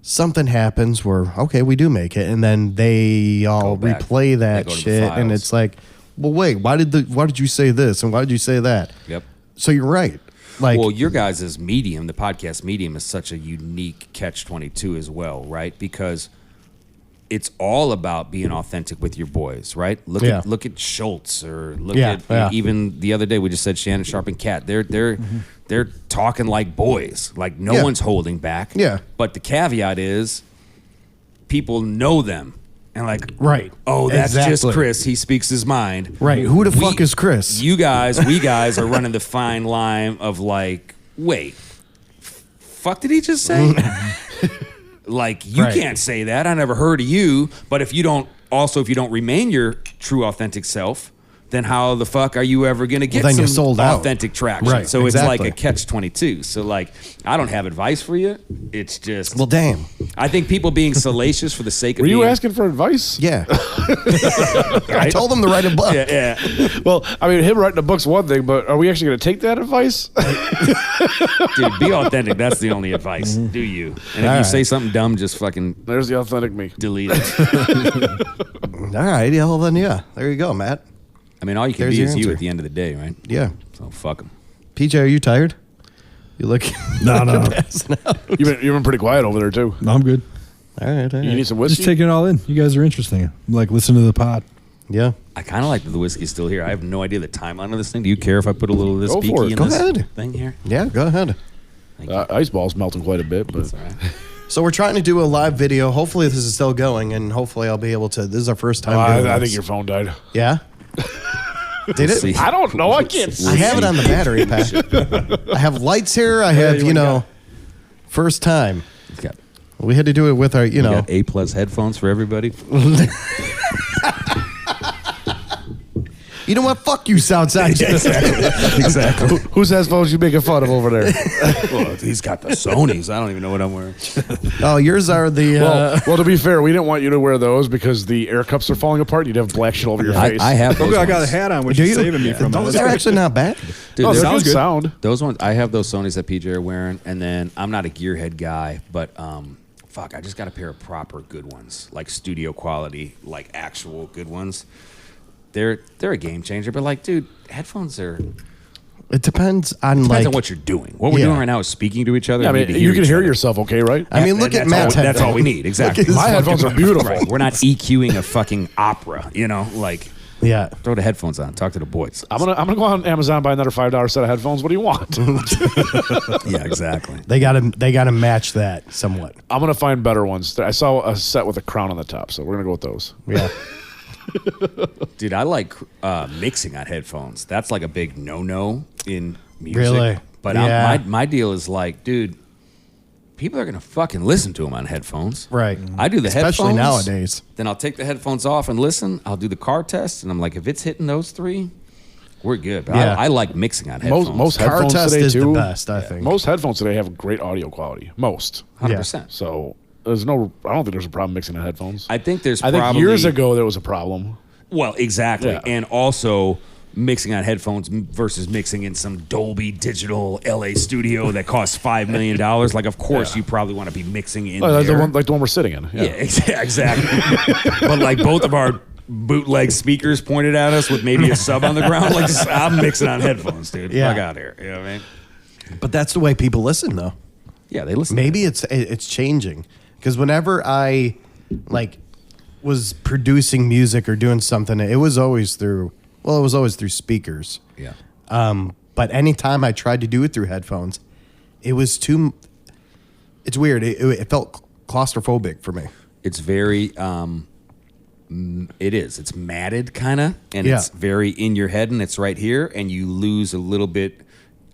B: Something happens where, okay, we do make it, and then they all replay that shit, and it's like, well, wait, why did you say this, and why did you say that?
C: Yep.
B: So you're right. Like,
C: well, your guys' medium, the podcast medium, is such a unique catch-22 as well, right? Because it's all about being authentic with your boys, right? Look at Schultz, or look at even the other day we just said Shannon Sharp and Cat. They're talking like boys, like no one's holding back.
B: Yeah.
C: But the caveat is, people know them and like,
B: right?
C: Oh, that's just Chris. He speaks his mind.
B: Right. Who the fuck is Chris?
C: We guys are running the fine line of like, wait, fuck did he just say? Like, you can't say that. I never heard of you. But if you don't remain your true authentic self, then how the fuck are you ever going to get some
B: sold
C: authentic traction?
B: Right,
C: so
B: exactly.
C: it's like a catch-22. So, like, I don't have advice for you. It's just...
B: Well, damn.
C: I think people being salacious for the sake of
D: Were you asking for advice?
B: Yeah. I told him to write a book.
C: Yeah.
D: Well, I mean, him writing a book's one thing, but are we actually going to take that advice?
C: Dude, be authentic. That's the only advice. Do you. And if you say something dumb, just fucking...
D: There's the authentic me.
C: Delete it.
B: All right. Yeah, well, then, yeah. There you go, Matt.
C: I mean, all you can
B: There's
C: be
B: your
C: is you
B: answer.
C: at the end of the day, right?
B: Yeah.
C: So fuck them.
B: PJ, are you tired? You look...
E: No.
D: You've been pretty quiet over there, too.
E: No, I'm good.
B: All right.
D: You need some whiskey?
E: Just taking it all in. You guys are interesting. I'm like, listen to the pod.
B: Yeah.
C: I kind of like that the whiskey's still here. I have no idea the timeline of this thing. Do you care if I put a little of this
D: Go for
C: peaky
D: it.
C: in
B: Go
C: this
B: ahead.
C: thing here?
B: Yeah, go ahead.
D: Ice ball's melting quite a bit, but
C: That's all right.
B: So we're trying to do a live video. Hopefully this is still going, and hopefully I'll be able to... This is our first time doing
D: I
B: this.
D: think your phone died.
B: Yeah? Did it?
C: See.
D: I don't know. I can't see.
B: I have it on the battery pack. I have lights here. I have, first time.
C: Got,
B: We had to do it with our,
C: we got A+ headphones for everybody.
B: You know what? Fuck you, Southside Jake.
C: Exactly.
D: Whose headphones you making fun of over there?
C: Well, he's got the Sonys. I don't even know what I'm wearing.
B: Oh, yours are the...
D: well, to be fair, we didn't want you to wear those because the air cups are falling apart. You'd have black shit over your face.
C: I have those
E: I got a
C: ones.
E: hat on, which
B: Do
E: is
B: you?
E: saving me from
B: Those
E: that.
B: are actually not bad.
C: Dude,
D: Oh,
C: those-
D: sounds good. Sound.
C: Those ones, I have those Sonys that PJ are wearing, and then I'm not a gearhead guy, but fuck, I just got a pair of proper good ones, like studio quality, like actual good ones. They're a game changer, but like, dude, headphones are
B: It depends on
C: Depends
B: like
C: on what you're doing. What we're doing right now is speaking to each other.
D: Yeah, I
C: We
D: mean,
C: need to
D: you can
C: each
D: hear
C: other.
D: yourself, okay, right?
B: I mean, look at Matt's headphones.
C: That's all we need. Exactly.
B: Look at his
D: My headphones are beautiful.
C: Right. We're not EQing a fucking opera. You know, like
B: Yeah.
C: throw the headphones on. Talk to the boys.
D: I'm gonna go on Amazon and buy another $5 set of headphones. What do you want?
C: Yeah, exactly.
B: They gotta match that somewhat.
D: I'm gonna find better ones. I saw a set with a crown on the top, so we're gonna go with those.
B: Yeah.
C: Dude, I like mixing on headphones. That's like a big no-no in music.
B: Really?
C: But
B: Yeah.
C: my deal is like, dude, people are going to fucking listen to them on headphones.
B: Right.
C: I do the
B: Especially
C: headphones.
B: nowadays.
C: Then I'll take the headphones off and listen. I'll do the car test. And I'm like, if it's hitting those three, we're good. But
B: Yeah.
C: I like mixing on headphones.
D: Most
B: Car
D: headphones
B: test
D: today
B: is the
D: too.
B: best, I think.
D: Most headphones today have great audio quality. Most.
C: 100%.
D: So there's no. I don't think there's a problem mixing in headphones.
C: I think there's
D: I think
C: probably...
D: years ago there was a problem.
C: Well, exactly.
D: Yeah.
C: And also mixing on headphones versus mixing in some Dolby Digital LA studio that costs $5 million. Like, of course, you probably want to be mixing in
D: Like
C: there.
D: the one we're sitting in.
C: Yeah, exactly. But like both of our bootleg speakers pointed at us with maybe a sub on the ground. Like, I'm mixing on headphones, dude.
B: Yeah.
C: Fuck out here. You know what I mean?
B: But that's the way people listen, though.
C: Yeah, they listen.
B: Maybe it's changing because whenever I like was producing music or doing something, it was always through speakers.
C: Yeah.
B: But anytime I tried to do it through headphones, it was too. It's weird. It felt claustrophobic for me.
C: It's very. It is. It's matted, kind of, and
B: Yeah.
C: it's very in your head, and it's right here, and you lose a little bit.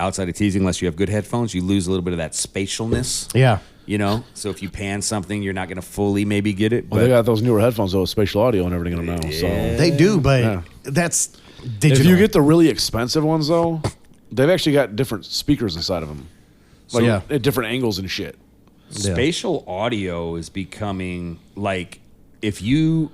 C: Outside of teasing, unless you have good headphones, you lose a little bit of that spatialness.
B: Yeah.
C: You know, so if you pan something, you're not going to fully maybe get it.
D: Well,
C: But
D: they got those newer headphones though, with spatial audio and everything in them now. So
B: They do, but
D: Yeah.
B: that's digital.
D: if you get the really expensive ones though, they've actually got different speakers inside of them, like
B: Yeah.
D: at different angles and shit.
C: spatial audio is becoming like if you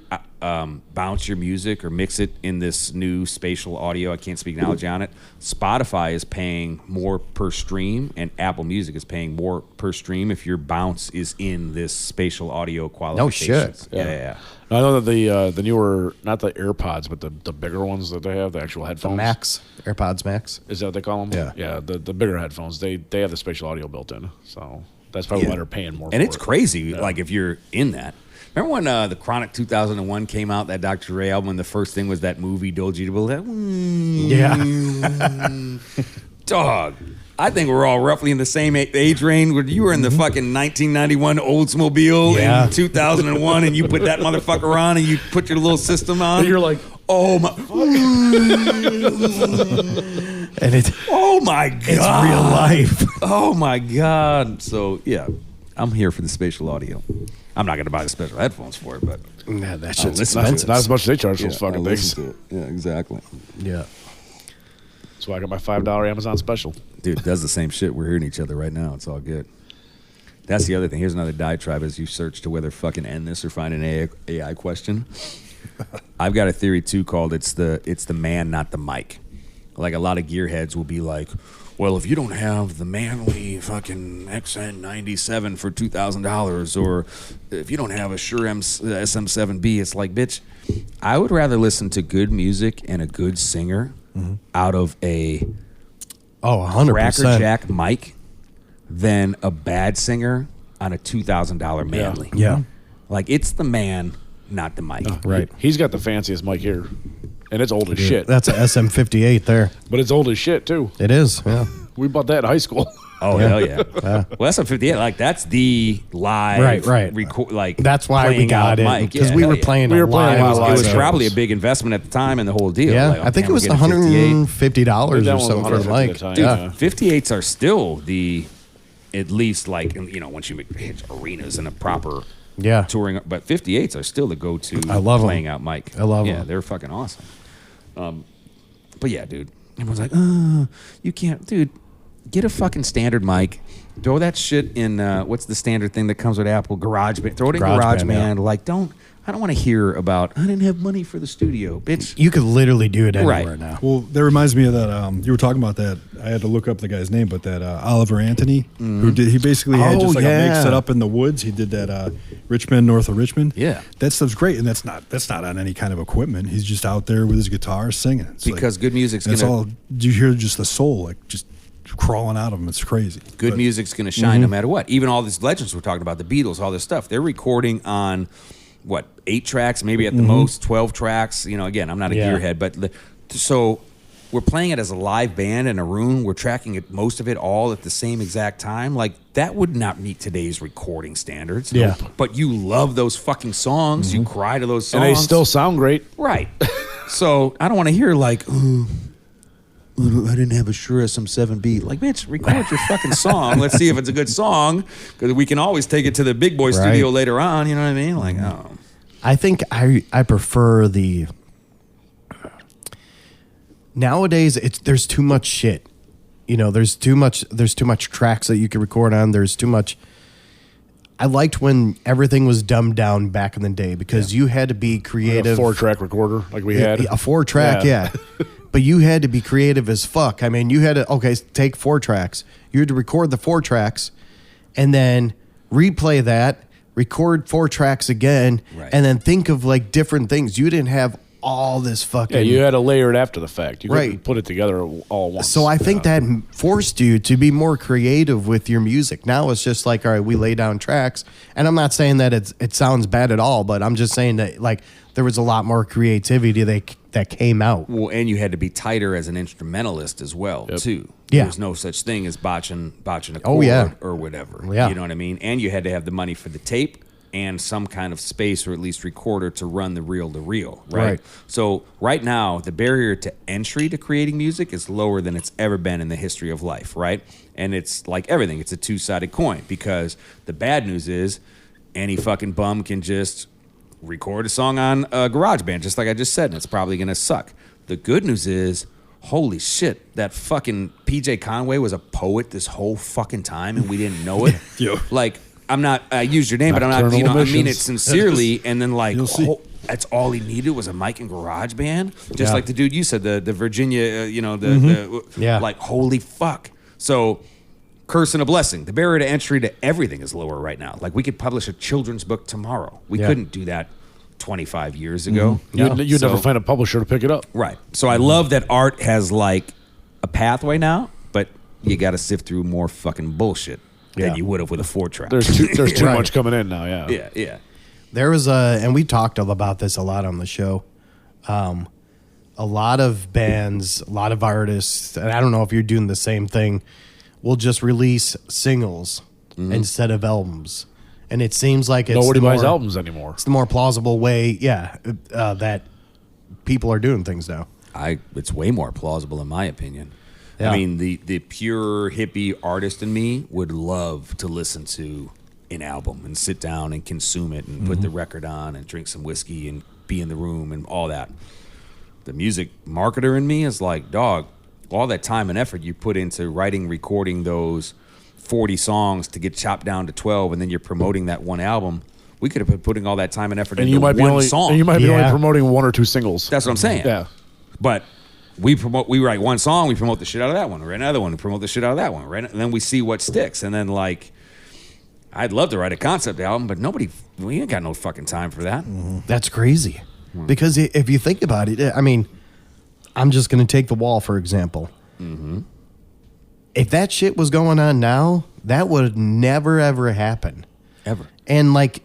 C: bounce your music or mix it in this new spatial audio, I can't speak knowledge on it. Spotify is paying more per stream, and Apple Music is paying more per stream if your bounce is in this spatial audio qualifications.
B: shit.
C: Yeah.
D: Now, I know that the newer, not the AirPods, but the bigger ones that they have, the actual
B: the
D: headphones.
B: Max, AirPods Max.
D: Is that what they call them?
B: Yeah.
D: Yeah. The bigger headphones, they have the spatial audio built in, so that's probably why they're paying more.
C: And
D: for
C: it's
D: it.
C: crazy, like if you're in that. Remember when the Chronic 2001 came out, that Dr. Dre album, and the first thing was that movie, Dolce Double?
B: Yeah.
C: Dog. I think we're all roughly in the same age range. When you were in the fucking 1991 Oldsmobile
B: Yeah.
C: in 2001, and you put that motherfucker on, and you put your little system on.
D: And you're like,
C: oh my,
B: And
C: oh my god,
B: it's real life.
C: oh my god. So yeah, I'm here for the spatial audio. I'm not gonna buy the special headphones for it, but
B: Nah, that
C: I'll
B: shit's
C: listen
B: expensive.
D: not as much as they charge for those
C: I'll
D: fucking things.
C: listen to it. Yeah, exactly.
B: Yeah.
D: So I got my $5 Amazon special.
C: Dude, it does the same shit. We're hearing each other right now. It's all good. That's the other thing. Here's another diatribe as you search to whether fucking end this or find an AI question. I've got a theory too called it's the man, not the mic. Like a lot of gearheads will be like, well, if you don't have the Manly fucking XN97 for $2,000, or if you don't have a Shure SM7B, it's like, bitch, I would rather listen to good music and a good singer out of a
B: Oh, 100%.
C: crackerjack mic than a bad singer on a $2,000 Manly.
B: Yeah.
C: Like, it's the man, not the mic.
B: Right.
D: He's got the fanciest mic here, and it's old as shit.
B: That's a SM58 there.
D: But it's old as shit too.
B: It is. Yeah.
D: We bought that in high school.
C: Oh, hell yeah. Well, that's a 58. Like, that's the live.
B: Right.
C: Like,
B: That's why we
C: playing
B: got
C: out
B: it
C: mic.
B: because
C: Yeah,
B: we
C: hell
B: were
C: yeah.
B: playing.
D: We
B: a
D: were playing
B: live.
D: a lot
C: It was
D: shows.
C: probably a big investment at the time and the whole deal.
B: Yeah,
C: Like,
B: I think
C: damn,
B: it was
C: we're getting a 58.
B: $150
D: That
B: or
D: one was
B: so for the
D: 150
B: mic.
D: at the time,
B: Yeah.
D: yeah.
C: 58s are still the, at least like, once you hit arenas and a proper
B: Yeah.
C: touring, but 58s are still the go-to
B: I love 'em.
C: playing out mic.
B: I love 'em.
C: Yeah, they're fucking awesome. But yeah, dude, everyone's like, you can't, dude, get a fucking standard mic. Throw that shit in, what's the standard thing that comes with Apple? GarageBand. Throw it in
B: GarageBand,
C: GarageBand.
B: yeah.
C: Like, I don't want to hear about, I didn't have money for the studio, bitch.
B: You could literally do it anywhere
C: Right.
B: now.
E: Well, that reminds me of that. You were talking about that. I had to look up the guy's name, but that Oliver Anthony, who did, he basically had
B: Oh,
E: just like a
B: yeah.
E: make set up in the woods. He did that Richmond, north of Richmond.
C: Yeah.
E: That stuff's great, and that's not on any kind of equipment. He's just out there with his guitar singing. It's
C: Because good music's
E: that's
C: gonna-
E: all. You hear just the soul like just crawling out of him. It's crazy.
C: Good
E: But-
C: music's going to shine no matter what. Even all these legends we're talking about, the Beatles, all this stuff, they're recording on, 8 tracks, maybe at the most 12 tracks. Again, I'm not a
B: Yeah.
C: gearhead, but so we're playing it as a live band in a room. We're tracking it, most of it all at the same exact time. Like, that would not meet today's recording standards.
B: Yeah.
C: But you love those fucking songs. You cry to those songs.
D: And they still sound great.
C: Right. So I don't want to hear like, oh, I didn't have a Shure SM7 beat. Like, bitch, record your fucking song. Let's see if it's a good song, because we can always take it to the big boy studio
B: Right.
C: later on. You know what I mean? Like, oh.
B: I think I prefer the nowadays. There's too much shit. There's too much tracks that you can record on. There's too much. I liked when everything was dumbed down back in the day because you had to be
D: Like
B: creative.
D: a 4-track recorder like we had.
B: A 4-track, yeah. But you had to be creative as fuck. I mean, you had to, take 4 tracks. You had to record the 4 tracks and then replay that, record 4 tracks again,
C: Right.
B: and then think of like different things. You didn't have all this fucking.
D: Yeah, you had to layer it after the fact. You couldn't
B: Right.
D: put it together all at once.
B: So I think that forced you to be more creative with your music. Now it's just like, all right, we lay down tracks, and I'm not saying that it sounds bad at all, but I'm just saying that like there was a lot more creativity that came out.
C: Well, and you had to be tighter as an instrumentalist as well, too.
B: Yeah.
C: There's no such thing as botching a chord
B: Oh, yeah.
C: or whatever.
B: Yeah.
C: You know what I mean? And you had to have the money for the tape and some kind of space or at least recorder to run the reel-to-reel, right?
B: Right.
C: So right now, the barrier to entry to creating music is lower than it's ever been in the history of life, right? And it's like everything. It's a two-sided coin, because the bad news is any fucking bum can just record a song on GarageBand, just like I just said, and it's probably going to suck. The good news is, holy shit, that fucking PJ Conway was a poet this whole fucking time and we didn't know it.
E: Yo.
C: Like, I used your name, but I'm not,
D: Nocturnal
C: I mean it
D: emissions.
C: sincerely. And then like,
E: You'll see.
C: that's all he needed was a mic and GarageBand. Just
B: Yeah.
C: like the dude you said, the Virginia,
B: Yeah.
C: like, holy fuck. So, curse and a blessing. The barrier to entry to everything is lower right now. Like, we could publish a children's book tomorrow. We
B: Yeah.
C: couldn't do that 25 years ago.
D: You'd never
C: So-
D: find a publisher to pick it up.
C: Right. So I love that art has like a pathway now, but you got to sift through more fucking bullshit
B: Yeah.
C: than you would have with a 4-track.
D: There's too
B: Right.
D: much coming in now. Yeah.
C: yeah.
B: There was and we talked about this a lot on the show. A lot of bands, a lot of artists, and I don't know if you're doing the same thing, will just release singles instead of albums. And it seems like it's
D: Nobody
B: the
D: buys
B: more-
D: albums anymore.
B: It's the more plausible way, that people are doing things now.
C: It's way more plausible in my opinion.
B: Yeah.
C: I mean, the pure hippie artist in me would love to listen to an album and sit down and consume it and put the record on and drink some whiskey and be in the room and all that. The music marketer in me is like, dog, all that time and effort you put into writing, recording those 40 songs to get chopped down to 12, and then you're promoting that one album. We could have been putting all that time and effort
D: And
C: into
D: you might be
C: one
D: only
C: song.
D: and you might be only
B: Yeah.
D: promoting 1 or 2 singles.
C: That's what I'm saying.
D: Yeah.
C: But we write one song, we promote the shit out of that one, we write another one, we promote the shit out of that one, right? And then we see what sticks. And then like, I'd love to write a concept album, but we ain't got no fucking time for that.
B: That's crazy. Because if you think about it, I mean, I'm just going to take The Wall, for example. If that shit was going on now, that would never, ever happen.
C: Ever.
B: And like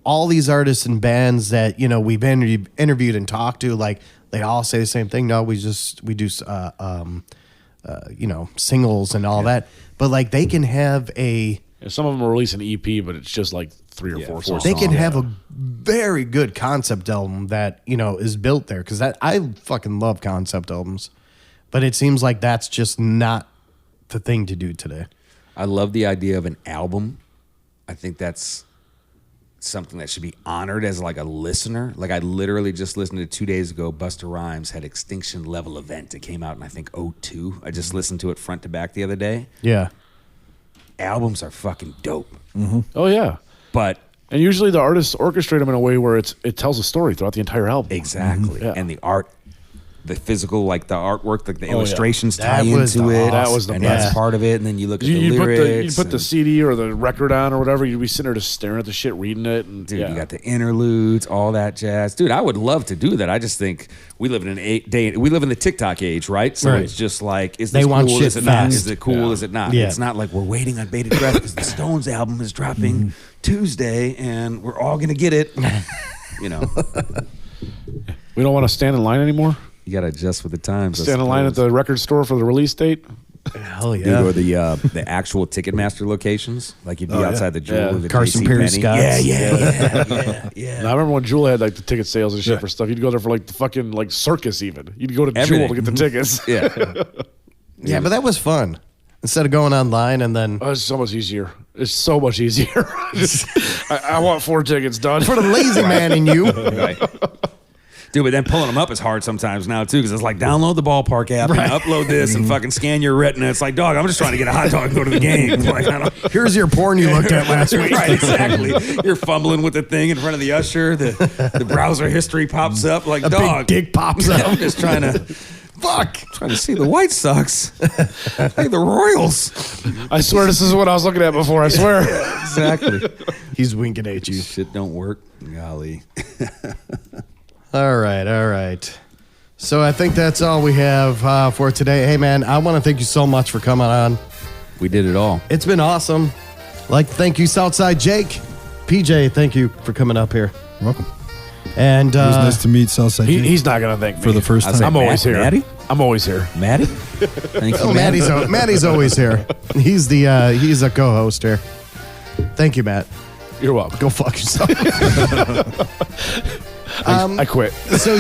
B: all these artists and bands that, we've interviewed and talked to, like they all say the same thing. No, we do, singles and all that. But like they can have
D: Some of them will release an EP, but it's just like 3 or 4 songs.
B: they can have a very good concept album that is built there, because I fucking love concept albums, but it seems like that's just not the thing to do today.
C: I love the idea of an album. I think that's something that should be honored as like a listener. Like I literally just listened to 2 days ago, Busta Rhymes had Extinction Level Event. It came out in I think 2002. I just listened to it front to back the other day.
B: Yeah,
C: Albums are fucking dope.
D: Oh yeah.
C: But
D: And usually the artists orchestrate them in a way where it tells a story throughout the entire album.
C: Exactly.
D: Yeah.
C: And the art, the physical, like the artwork, like the illustrations
B: That
C: tie
B: was
C: into
B: the
C: it.
D: That was the
C: and
B: best.
C: that's part of it. And then you look at the
D: You
C: lyrics.
D: put the CD or the record on or whatever. You'd be sitting there just staring at the shit, reading it. And
C: Dude, you got the interludes, all that jazz. Dude, I would love to do that. I just think we live in we live in the TikTok age, right? So
B: Right.
C: it's just like, is
B: They
C: this
B: want
C: cool?
B: shit
C: Is it not?
B: fast.
C: Is it cool? Is it not?
B: Yeah.
C: It's not like we're waiting on bated breath because the Stones album is dropping Tuesday and we're all gonna get it. You know,
D: we don't want to stand in line anymore.
C: you gotta adjust with the times. I
D: Stand in line at
C: suppose.
D: the record store for the release date.
B: Hell
C: Dude,
B: yeah.
C: or the actual Ticketmaster locations, like you'd be outside the Jewel,
D: Yeah.
C: or the
B: Carson
C: JC
B: Perry
C: Penney.
B: Scott's.
C: Yeah.
D: And I remember when Jewel had like the ticket sales and shit for stuff. You'd go there for like the fucking like circus even. You'd go to
C: Everything.
D: Jewel to get the tickets.
C: Yeah.
B: Yeah, but that was fun. Instead of going online and then
D: Oh, it's so much easier. It's so much easier. I want 4 tickets done.
B: for the lazy man in you.
C: Right. Dude, but then pulling them up is hard sometimes now too, because it's like download the ballpark app and upload this and fucking scan your retina. It's like, dog, I'm just trying to get a hot dog and go to the game. Like, I don't,
B: Here's your porn you looked at last week.
C: right, exactly. You're fumbling with the thing in front of the usher. The browser history pops up. Like,
B: A
C: dog,
B: big dick pops
C: I'm
B: up.
C: just trying to trying to see the White Sox. Hey, the Royals.
D: I swear this is what I was looking at before. I swear.
C: Exactly.
B: He's winking at you.
C: Shit don't work. Golly.
B: All right. So I think that's all we have for today. Hey, man, I want to thank you so much for coming on.
C: We did it all.
B: It's been awesome. Like, thank you, Southside Jake. PJ, thank you for coming up here.
E: You're welcome.
B: And
E: It was nice to meet Southside Jake
D: He's not gonna thank me
E: for the first
C: I was
E: time.
C: like,
D: I'm always here.
C: Maddie?
D: I'm always here.
C: Maddie? Thank you,
B: Oh,
C: man.
B: Maddie's always here. He's a co-host here. Thank you, Matt.
D: You're welcome.
B: Go fuck yourself.
D: I quit.
B: So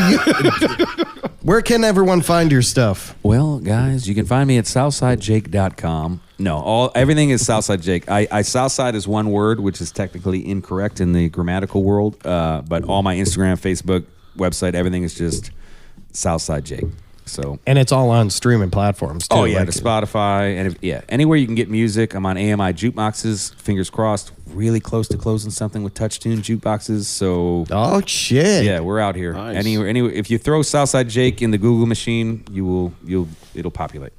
B: where can everyone find your stuff?
C: Well, guys, you can find me at southsidejake.com. No, everything is Southside Jake. I Southside is one word, which is technically incorrect in the grammatical world. But all my Instagram, Facebook, website, everything is just Southside Jake. So,
B: And it's all on streaming platforms, too.
C: oh yeah,
B: like-
C: to Spotify and anywhere you can get music. I'm on AMI jukeboxes. Fingers crossed, really close to closing something with touch-tune jukeboxes. So
B: Oh, shit.
C: yeah, we're out here.
D: Nice.
C: Anywhere, if you throw Southside Jake in the Google machine, it'll populate.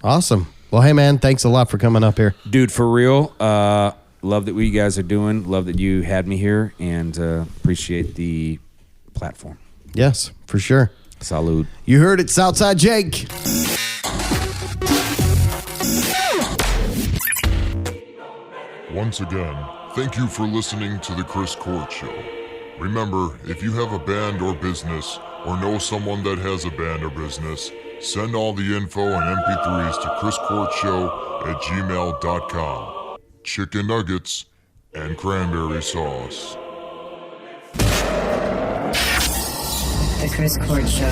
B: Awesome. Well, hey, man, thanks a lot for coming up here.
C: Dude, for real, love that what you guys are doing. Love that you had me here, and appreciate the platform.
B: Yes, for sure.
C: Salud.
B: You heard it, Southside Jake.
H: Once again, thank you for listening to The Chris Court Show. Remember, if you have a band or business, or know someone that has a band or business, send all the info and MP3s to chriscourtshow@gmail.com. Chicken nuggets and cranberry sauce.
I: The Chris Court Show.